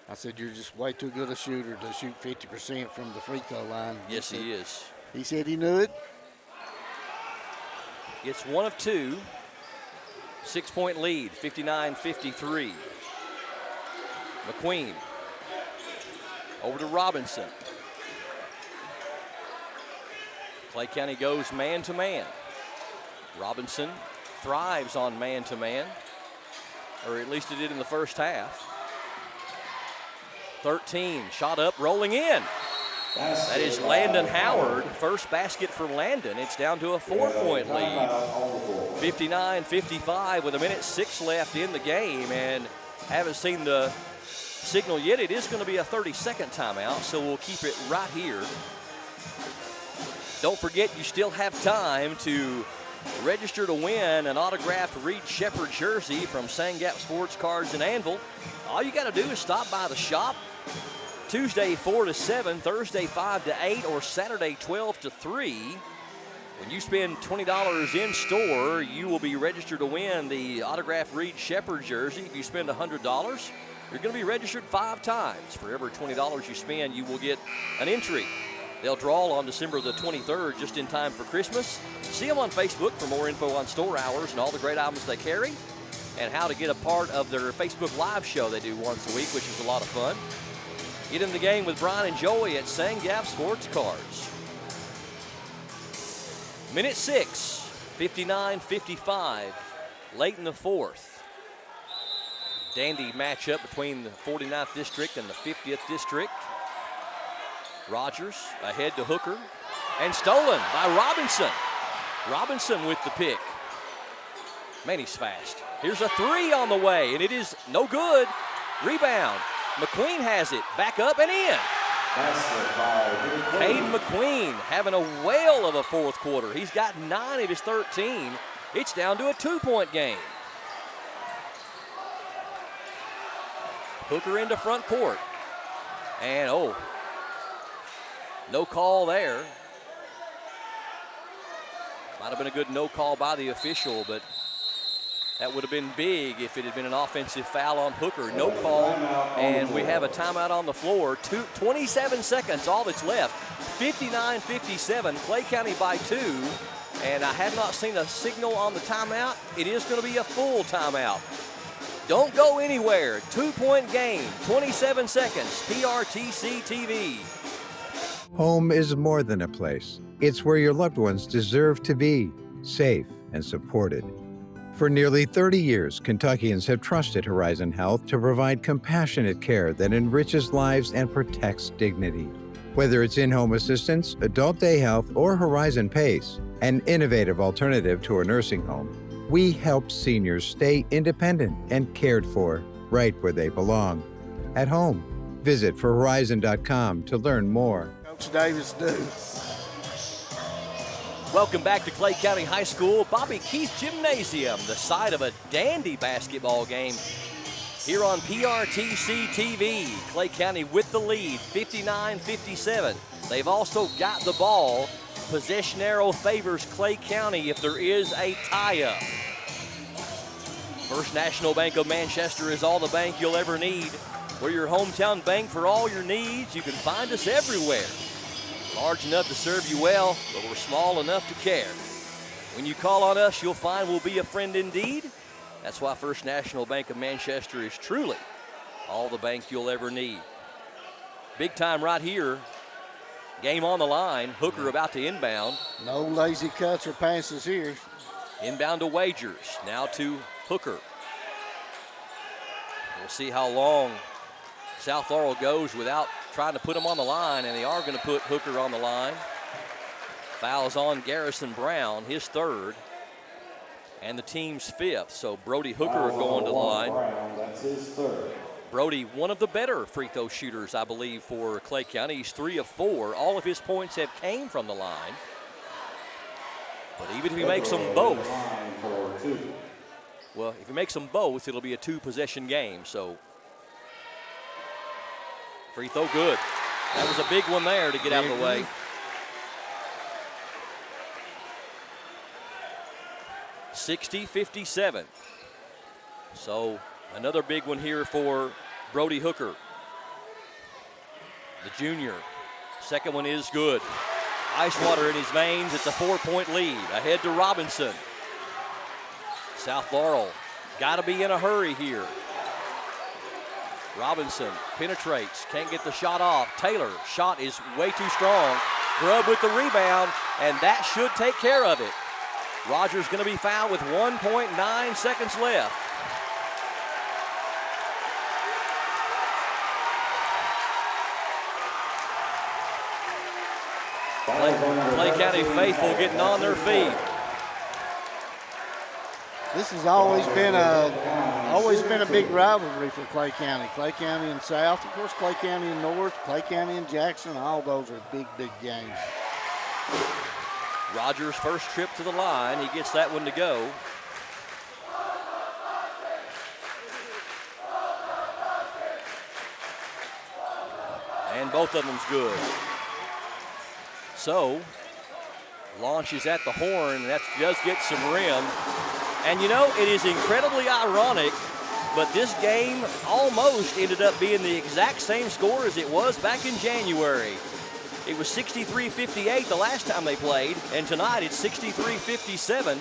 I said, you're just way too good a shooter to shoot 50% from the free throw line.
Yes, he is.
He said he knew it.
It's 1 of 2. 6-point lead, 59-53. McQueen over to Robinson. Clay County goes man-to-man. Robinson thrives on man-to-man, or at least it did in the first half. 13, shot up, rolling in. That is Landon Howard. First basket for Landon. It's down to a 4-point lead. 59-55 with 1:06 left in the game, and haven't seen the signal yet. It is going to be a 30-second timeout, so we'll keep it right here. Don't forget, you still have time to register to win an autographed Reed Shepherd jersey from Sangap Sports Cards in Anvil. All you got to do is stop by the shop Tuesday 4 to 7, Thursday 5 to 8, or Saturday 12 to 3. When you spend $20 in store, you will be registered to win the autographed Reed Shepherd jersey. If you spend $100, you're going to be registered 5 times. For every $20 you spend, you will get an entry. They'll draw on December the 23rd, just in time for Christmas. See them on Facebook for more info on store hours and all the great items they carry, and how to get a part of their Facebook Live show they do once a week, which is a lot of fun. Get in the game with Brian and Joey at Sangap Sports Cards. Minute 6, 59-55, late in the fourth. Dandy matchup between the 49th District and the 50th District. Rogers ahead to Hooker, and stolen by Robinson. Robinson with the pick. Man, he's fast. Here's a 3 on the way, and it is no good. Rebound. McQueen has it. Back up and in. Caden McQueen having a whale of a fourth quarter. He's got 9 of his 13. It's down to a 2-point game. Hooker into front court. And, no call there. Might have been a good no call by the official, but that would have been big if it had been an offensive foul on Hooker. No call, and we have a timeout on the floor. 27 seconds, all that's left. 59-57, Clay County by 2, and I have not seen a signal on the timeout. It is going to be a full timeout. Don't go anywhere. 2-point game, 27 seconds, PRTC TV.
Home is more than a place. It's where your loved ones deserve to be, safe and supported. For nearly 30 years, Kentuckians have trusted Horizon Health to provide compassionate care that enriches lives and protects dignity. Whether it's in-home assistance, adult day health, or Horizon PACE, an innovative alternative to a nursing home, we help seniors stay independent and cared for right where they belong, at home. Visit forhorizon.com to learn more.
Coach Davis do.
Welcome back to Clay County High School, Bobby Keith Gymnasium, the site of a dandy basketball game here on PRTC TV. Clay County with the lead, 59-57. They've also got the ball. Possession arrow favors Clay County if there is a tie-up. First National Bank of Manchester is all the bank you'll ever need. We're your hometown bank for all your needs. You can find us everywhere. Large enough to serve you well, but we're small enough to care. When you call on us, you'll find we'll be a friend indeed. That's why First National Bank of Manchester is truly all the bank you'll ever need. Big time right here. Game on the line. Hooker about to inbound.
No lazy cuts or passes here.
Inbound to Wagers. Now to Hooker. We'll see how long South Laurel goes without trying to put him on the line, and they are going to put Hooker on the line. Fouls on Garrison Brown, his third, and the team's fifth. So Brody Hooker going to the line.
That's his third.
Brody, one of the better free throw shooters, I believe, for Clay County. He's 3 of 4. All of his points have came from the line. But even if he makes them both, well, if he makes them both, it'll be a 2-possession game. So free throw good. That was a big one there to get out of the way. (60-57). So another big one here for Brody Hooker, the junior. Second one is good. Ice water in his veins. It's a 4-point lead. Ahead to Robinson. South Laurel got to be in a hurry here. Robinson penetrates, can't get the shot off. Taylor, shot is way too strong. Grubb with the rebound, and that should take care of it. Rogers going to be fouled with 1.9 seconds left. Clay County faithful getting on their feet.
This has always been a big rivalry for Clay County. Clay County and South, of course, Clay County and North, Clay County and Jackson. All those are big, big games.
Rogers' first trip to the line. He gets that one to go. And both of them's good. So, launches at the horn, and that does get some rim. And you know, it is incredibly ironic, but this game almost ended up being the exact same score as it was back in January. It was 63-58 the last time they played, and tonight it's 63-57.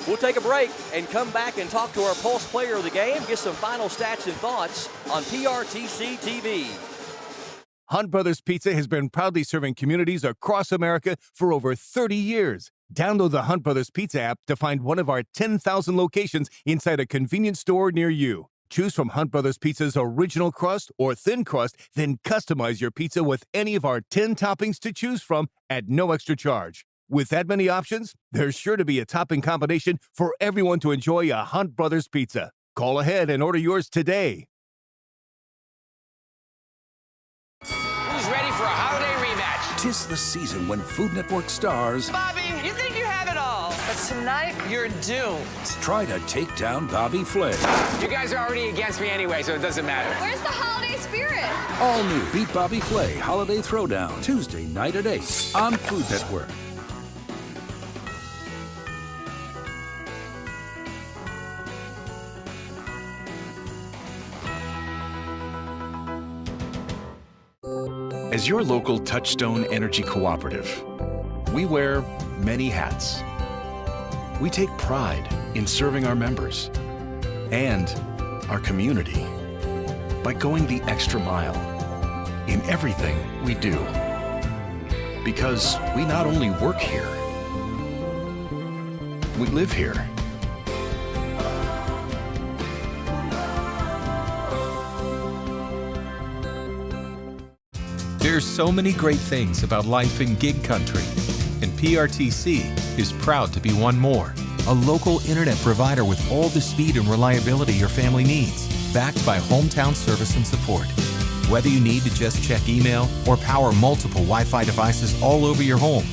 We'll take a break and come back and talk to our Pulse player of the game, get some final stats and thoughts on PRTC TV.
Hunt Brothers Pizza has been proudly serving communities across America for over 30 years. Download the Hunt Brothers Pizza app to find one of our 10,000 locations inside a convenience store near you. Choose from Hunt Brothers Pizza's original crust or thin crust, then customize your pizza with any of our 10 toppings to choose from at no extra charge. With that many options, there's sure to be a topping combination for everyone to enjoy a Hunt Brothers Pizza. Call ahead and order yours today.
Who's ready for a holiday rematch?
'Tis the season when Food Network stars
Bobby, you think you have it all. But tonight, you're doomed.
try to take down Bobby Flay.
You guys are already against me anyway, so it doesn't matter.
Where's the holiday spirit?
All new Beat Bobby Flay Holiday Throwdown, Tuesday night at 8 on Food Network.
As your local Touchstone Energy Cooperative, we wear many hats. We take pride in serving our members and our community by going the extra mile in everything we do. Because we not only work here, we live here.
There's so many great things about life in gig country, and PRTC is proud to be one more. A local internet provider with all the speed and reliability your family needs, backed by hometown service and support. Whether you need to just check email or power multiple Wi-Fi devices all over your home,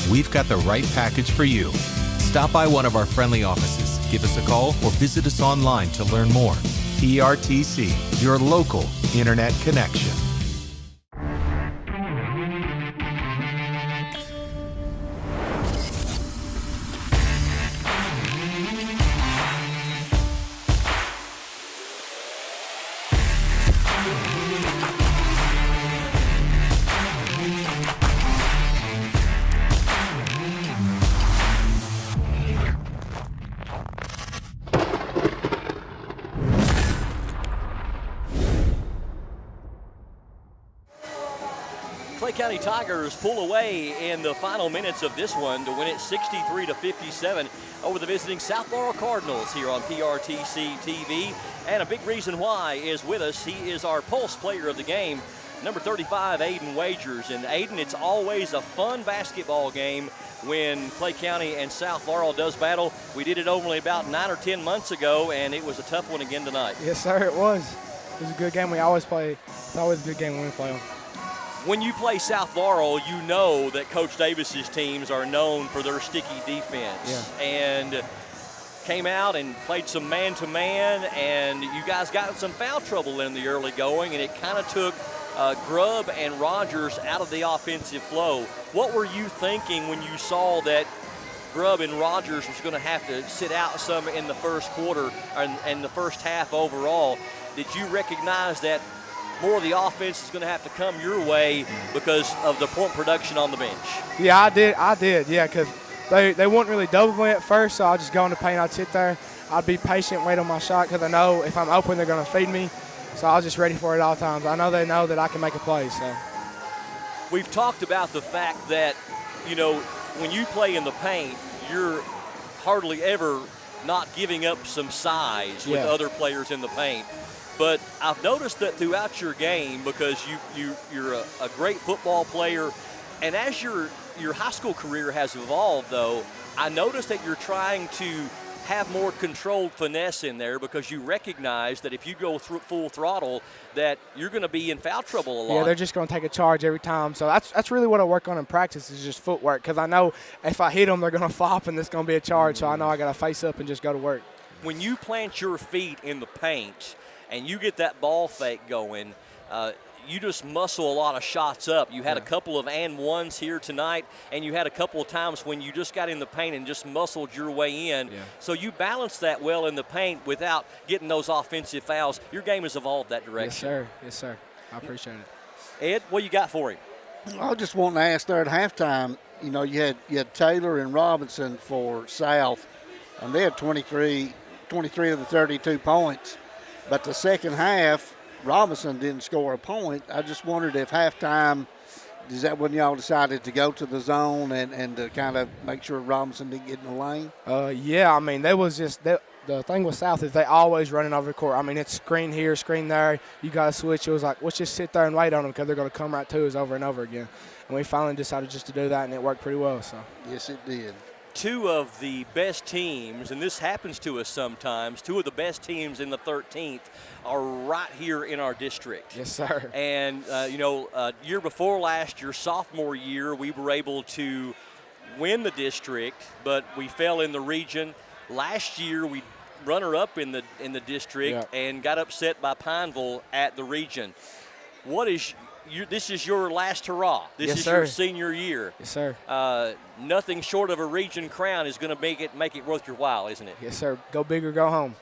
we've got the right package for you. Stop by one of our friendly offices, give us a call, or visit us online to learn more. PRTC, your local internet connection.
Clay County Tigers pull away in the final minutes of this one to win it 63-57 over the visiting South Laurel Cardinals here on PRTC TV. And a big reason why is with us. He is our Pulse Player of the game, number 35, Aiden Wagers. And Aiden, it's always a fun basketball game when Clay County and South Laurel does battle. We did it only about 9 or 10 months ago, and it was a tough one again tonight.
Yes, sir, it was. It was a good game. We always play. It's always a good game when we play them.
When you play South Laurel, you know that Coach Davis's teams are known for their sticky defense.
Yeah.
And came out and played some man-to-man, and you guys got some foul trouble in the early going, and it kind of took Grubb and Rogers out of the offensive flow. What were you thinking when you saw that Grubb and Rogers was going to have to sit out some in the first quarter and the first half overall? Did you recognize that more of the offense is going to have to come your way because of the point production on the bench?
Yeah, I did, yeah, because they wouldn't really double me at first, so I'll just go in the paint. I'd sit there. I'd be patient, wait on my shot, because I know if I'm open, they're going to feed me. So I was just ready for it all times. I know they know that I can make a play. So
we've talked about the fact that, you know, when you play in the paint, you're hardly ever not giving up some size with other players in the paint. But I've noticed that throughout your game, because you're a great football player, and as your high school career has evolved, though, I noticed that you're trying to have more controlled finesse in there because you recognize that if you go through full throttle, that you're going to be in foul trouble a lot.
Yeah, they're just going to take a charge every time. So that's really what I work on in practice is just footwork, because I know if I hit them, they're going to flop and it's going to be a charge. So I know I got to face up and just go to work.
When you plant your feet in the paint and you get that ball fake going, you just muscle a lot of shots up. You had a couple of and ones here tonight, and you had a couple of times when you just got in the paint and just muscled your way in. Yeah. So you balanced that well in the paint without getting those offensive fouls. Your game has evolved that direction.
Yes, sir. Yes, sir. I appreciate it.
Ed, what you got for him?
I just want to ask there at halftime, you know, you had Taylor and Robinson for South, and they had 23 of the 32 points. But the second half, Robinson didn't score a point. I just wondered if halftime, is that when y'all decided to go to the zone and to kind of make sure Robinson didn't get in the lane?
Yeah, I mean, the thing with South is they always running over the court. I mean, it's screen here, screen there. You got to switch. It was like, let's just sit there and wait on them because they're going to come right to us over and over again. And we finally decided just to do that, and it worked pretty well. So
yes, it did.
Two of the best teams, and this happens to us sometimes, two of the best teams in the 13th are right here in our district.
Yes, sir.
And, year before last, your sophomore year, we were able to win the district, but we fell in the region. Last year, we runner-up in the district and got upset by Pineville at the region. This is your last hurrah. This is your senior year.
Yes, sir.
Nothing short of a region crown is going to make it worth your while, isn't it?
Yes, sir. Go big or go home.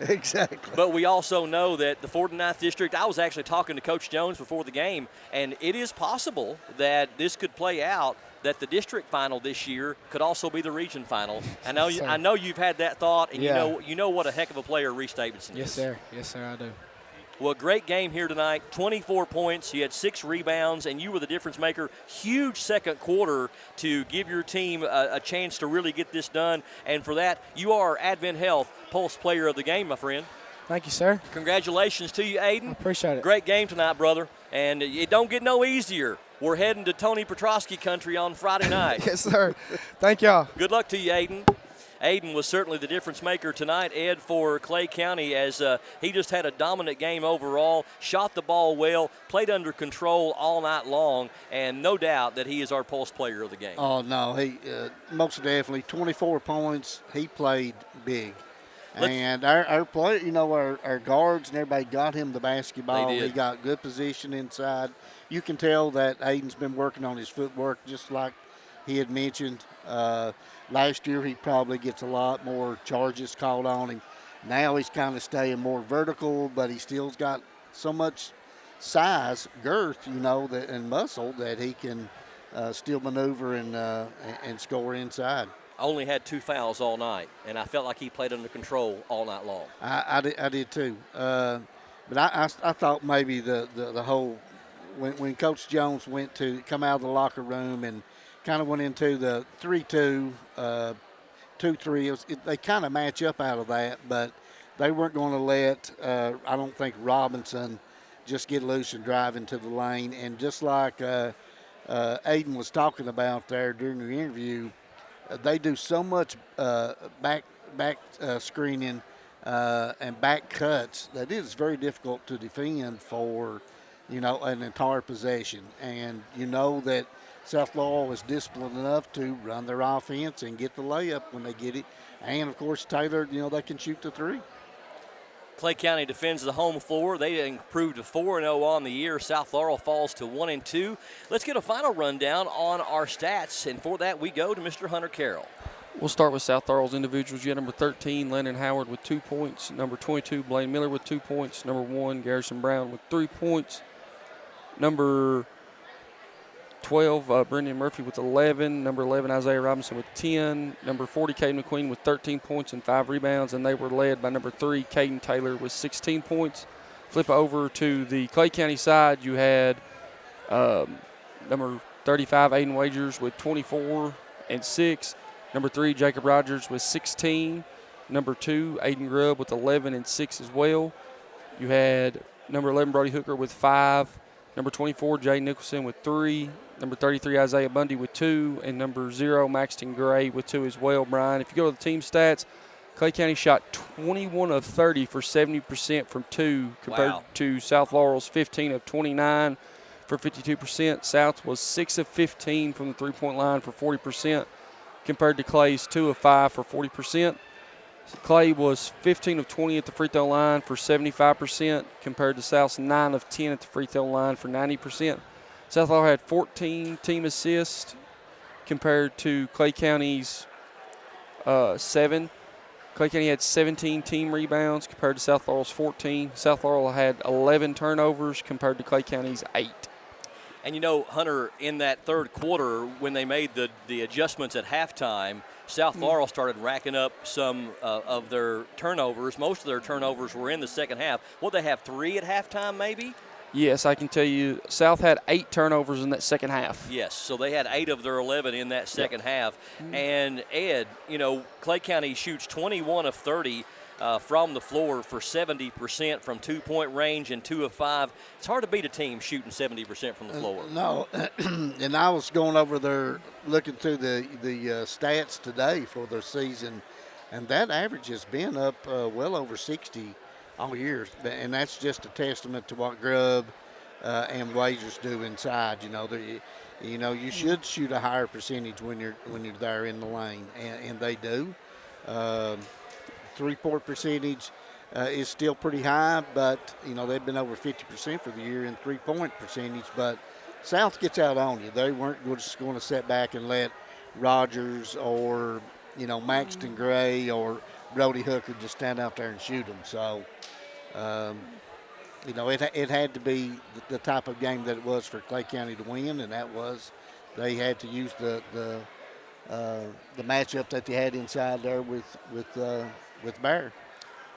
Exactly.
But we also know that the 49th district, I was actually talking to Coach Jones before the game, and it is possible that this could play out, that the district final this year could also be the region final. I know you've had that thought, and you know what a heck of a player Reese Davidson is.
Yes, sir. Yes, sir, I do.
Well, great game here tonight, 24 points. You had 6 rebounds, and you were the difference maker. Huge second quarter to give your team a chance to really get this done. And for that, you are Advent Health Pulse Player of the Game, my friend.
Thank you, sir.
Congratulations to you, Aiden.
I appreciate it.
Great game tonight, brother. And it don't get no easier. We're heading to Tony Petrosky country on Friday night.
Yes, sir. Thank y'all.
Good luck to you, Aiden. Aiden was certainly the difference maker tonight, Ed, for Clay County, as he just had a dominant game overall, shot the ball well, played under control all night long, and no doubt that he is our pulse player of the game.
Oh, no, he most definitely 24 points. He played big. And our player, you know, our guards and everybody got him the basketball.
They did.
He got good position inside. You can tell that Aiden's been working on his footwork, just like he had mentioned. Last year he probably gets a lot more charges called on him. Now he's kind of staying more vertical, but he still's got so much size, girth, you know, and muscle that he can still maneuver and score inside.
Only had 2 fouls all night, and I felt like he played under control all night long.
I did too. But I thought maybe the whole when Coach Jones went to come out of the locker room and kind of went into the 3-2, 2-3. They kind of match up out of that, but they weren't going to let I don't think Robinson just get loose and drive into the lane. And just like Aiden was talking about there during the interview, they do so much back screening and back cuts that it is very difficult to defend for, you know, an entire possession. And you know that South Laurel is disciplined enough to run their offense and get the layup when they get it. And, of course, Taylor, you know, they can shoot the three.
Clay County defends the home floor. They improved to 4-0 on the year. South Laurel falls to 1-2. Let's get a final rundown on our stats, and for that we go to Mr. Hunter Carroll.
We'll start with South Laurel's individuals. You had number 13, Landon Howard with 2 points. Number 22, Blaine Miller with 2 points. Number 1, Garrison Brown with 3 points. Number 12, Brendan Murphy with 11. Number 11, Isaiah Robinson with 10. Number 40, Caden McQueen with 13 points and 5 rebounds. And they were led by number 3, Caden Taylor with 16 points. Flip over to the Clay County side. You had number 35, Aiden Wagers with 24 and 6. Number 3, Jacob Rogers with 16. Number 2, Aiden Grubb with 11 and 6 as well. You had number 11, Brody Hooker with 5. Number 24, Jay Nicholson with 3. Number 33, Isaiah Bundy with 2. And number 0, Maxton Gray with 2 as well, Brian. If you go to the team stats, Clay County shot 21 of 30 for 70% from 2 compared to South Laurel's 15 of 29 for 52%. South was 6 of 15 from the three-point line for 40% compared to Clay's 2 of 5 for 40%. Clay was 15 of 20 at the free throw line for 75% compared to South's 9 of 10 at the free throw line for 90%. South Laurel had 14 team assists compared to Clay County's 7. Clay County had 17 team rebounds compared to South Laurel's 14. South Laurel had 11 turnovers compared to Clay County's 8.
And, you know, Hunter, in that third quarter, when they made the adjustments at halftime, South Laurel started racking up some of their turnovers. Most of their turnovers were in the second half. What, they have 3 at halftime maybe?
Yes, I can tell you South had 8 turnovers in that second half.
Yes, so they had 8 of their 11 in that second half. And, Ed, you know, Clay County shoots 21 of 30 from the floor for 70% from 2-point range and 2 of 5. It's hard to beat a team shooting 70% from the floor.
No, and I was going over there looking through the stats today for their season, and that average has been up well over 60 all year, and that's just a testament to what Grubb and Wagers do inside. You know, you should shoot a higher percentage when you're there in the lane, and they do. 3-point percentage is still pretty high, but, you know, they've been over 50% for the year in 3-point percentage. But South gets out on you. They weren't just going to sit back and let Rogers or, you know, Maxton Gray or Brody Hooker just stand out there and shoot them. So, you know, it had to be the type of game that it was for Clay County to win, and that was they had to use the matchup that they had inside there with Bear.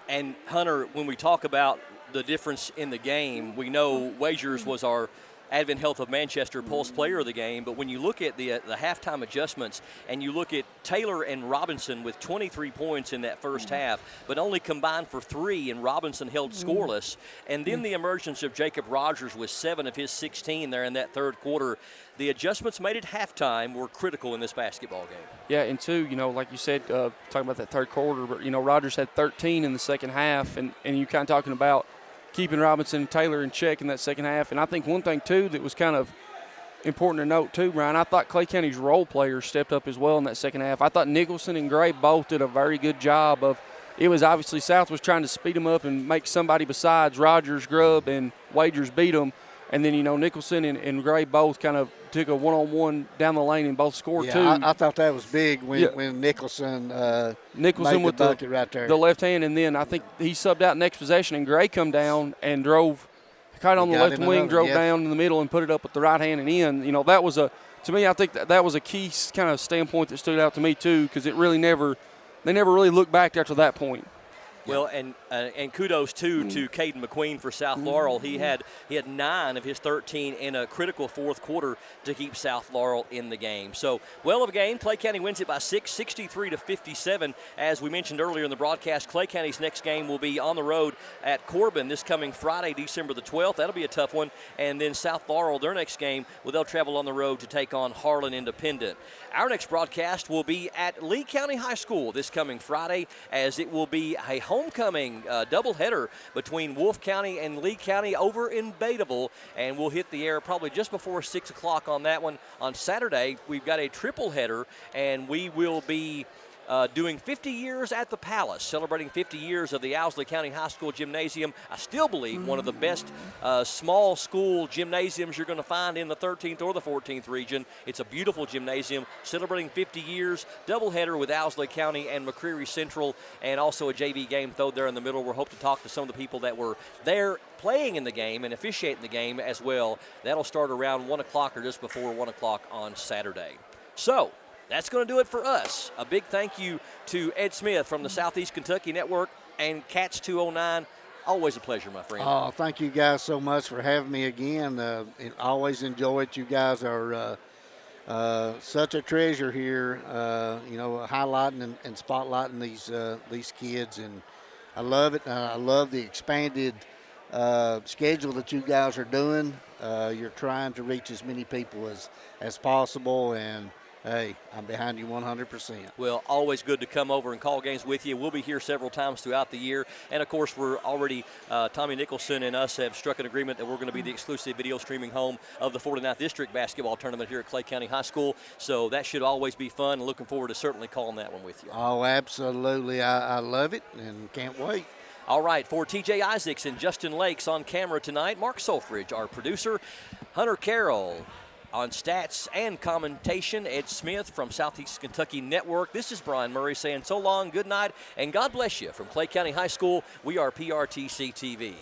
And
Hunter, when we talk about the difference in the game, we know Wagers was our Advent Health of Manchester Pulse Player of the game. But when you look at the halftime adjustments and you look at Taylor and Robinson with 23 points in that first half, but only combined for 3, and Robinson held scoreless. And then the emergence of Jacob Rogers with 7 of his 16 there in that third quarter. The adjustments made at halftime were critical in this basketball game.
Yeah, and two, like you said, talking about that third quarter, but, Rogers had 13 in the second half, and you're kind of talking about keeping Robinson and Taylor in check in that second half. And I think one thing, too, that was kind of important to note, too, Brian, I thought Clay County's role players stepped up as well in that second half. I thought Nicholson and Gray both did a very good job of – it was obviously South was trying to speed them up and make somebody besides Rogers, Grubb, and Wagers beat them. And then, Nicholson and Gray both kind of took a one-on-one down the lane and both scored two.
I thought that was big when Nicholson made the bucket right there.
The left hand, and then I think he subbed out next possession, and Gray come down and drove, caught on the left wing, drove down in the middle and put it up with the right hand and in. That was to me, I think that was a key kind of standpoint that stood out to me too, because it really they never really looked back after that point.
Well, and kudos to Caden McQueen for South Laurel. He had 9 of his 13 in a critical fourth quarter to keep South Laurel in the game. So, well of a game. Clay County wins it by 6, 63-57. As we mentioned earlier in the broadcast, Clay County's next game will be on the road at Corbin this coming Friday, December the 12th. That'll be a tough one. And then South Laurel, their next game, they'll travel on the road to take on Harlan Independent. Our next broadcast will be at Lee County High School this coming Friday, as it will be a homecoming doubleheader between Wolfe County and Lee County over in Betaville, and we'll hit the air probably just before 6 o'clock on that one. On Saturday, we've got a triple header, and we will be doing 50 years at the Palace, celebrating 50 years of the Owsley County High School Gymnasium. I still believe one of the best small school gymnasiums you're going to find in the 13th or the 14th region. It's a beautiful gymnasium, celebrating 50 years, doubleheader with Owsley County and McCreary Central, and also a JV game thrown there in the middle. We'll hope to talk to some of the people that were there playing in the game and officiating the game as well. That'll start around 1 o'clock or just before 1 o'clock on Saturday. So, that's going to do it for us. A big thank you to Ed Smith from the Southeast Kentucky Network and Cats 209. Always a pleasure, my friend.
Oh, thank you guys so much for having me again. Always enjoy it. You guys are such a treasure here, highlighting and spotlighting these kids. And I love it. I love the expanded schedule that you guys are doing. You're trying to reach as many people as possible, and hey, I'm behind you 100%.
Well, always good to come over and call games with you. We'll be here several times throughout the year. And, of course, we're already, Tommy Nicholson and us have struck an agreement that we're going to be the exclusive video streaming home of the 49th District basketball tournament here at Clay County High School. So that should always be fun. Looking forward to certainly calling that one with you.
Oh, absolutely. I love it and can't wait.
All right, for TJ Isaacs and Justin Lakes on camera tonight, Mark Solfridge, our producer, Hunter Carroll on stats and commentation, Ed Smith from Southeast Kentucky Network. This is Brian Murray saying so long, good night, and God bless you from Clay County High School. We are PRTC TV.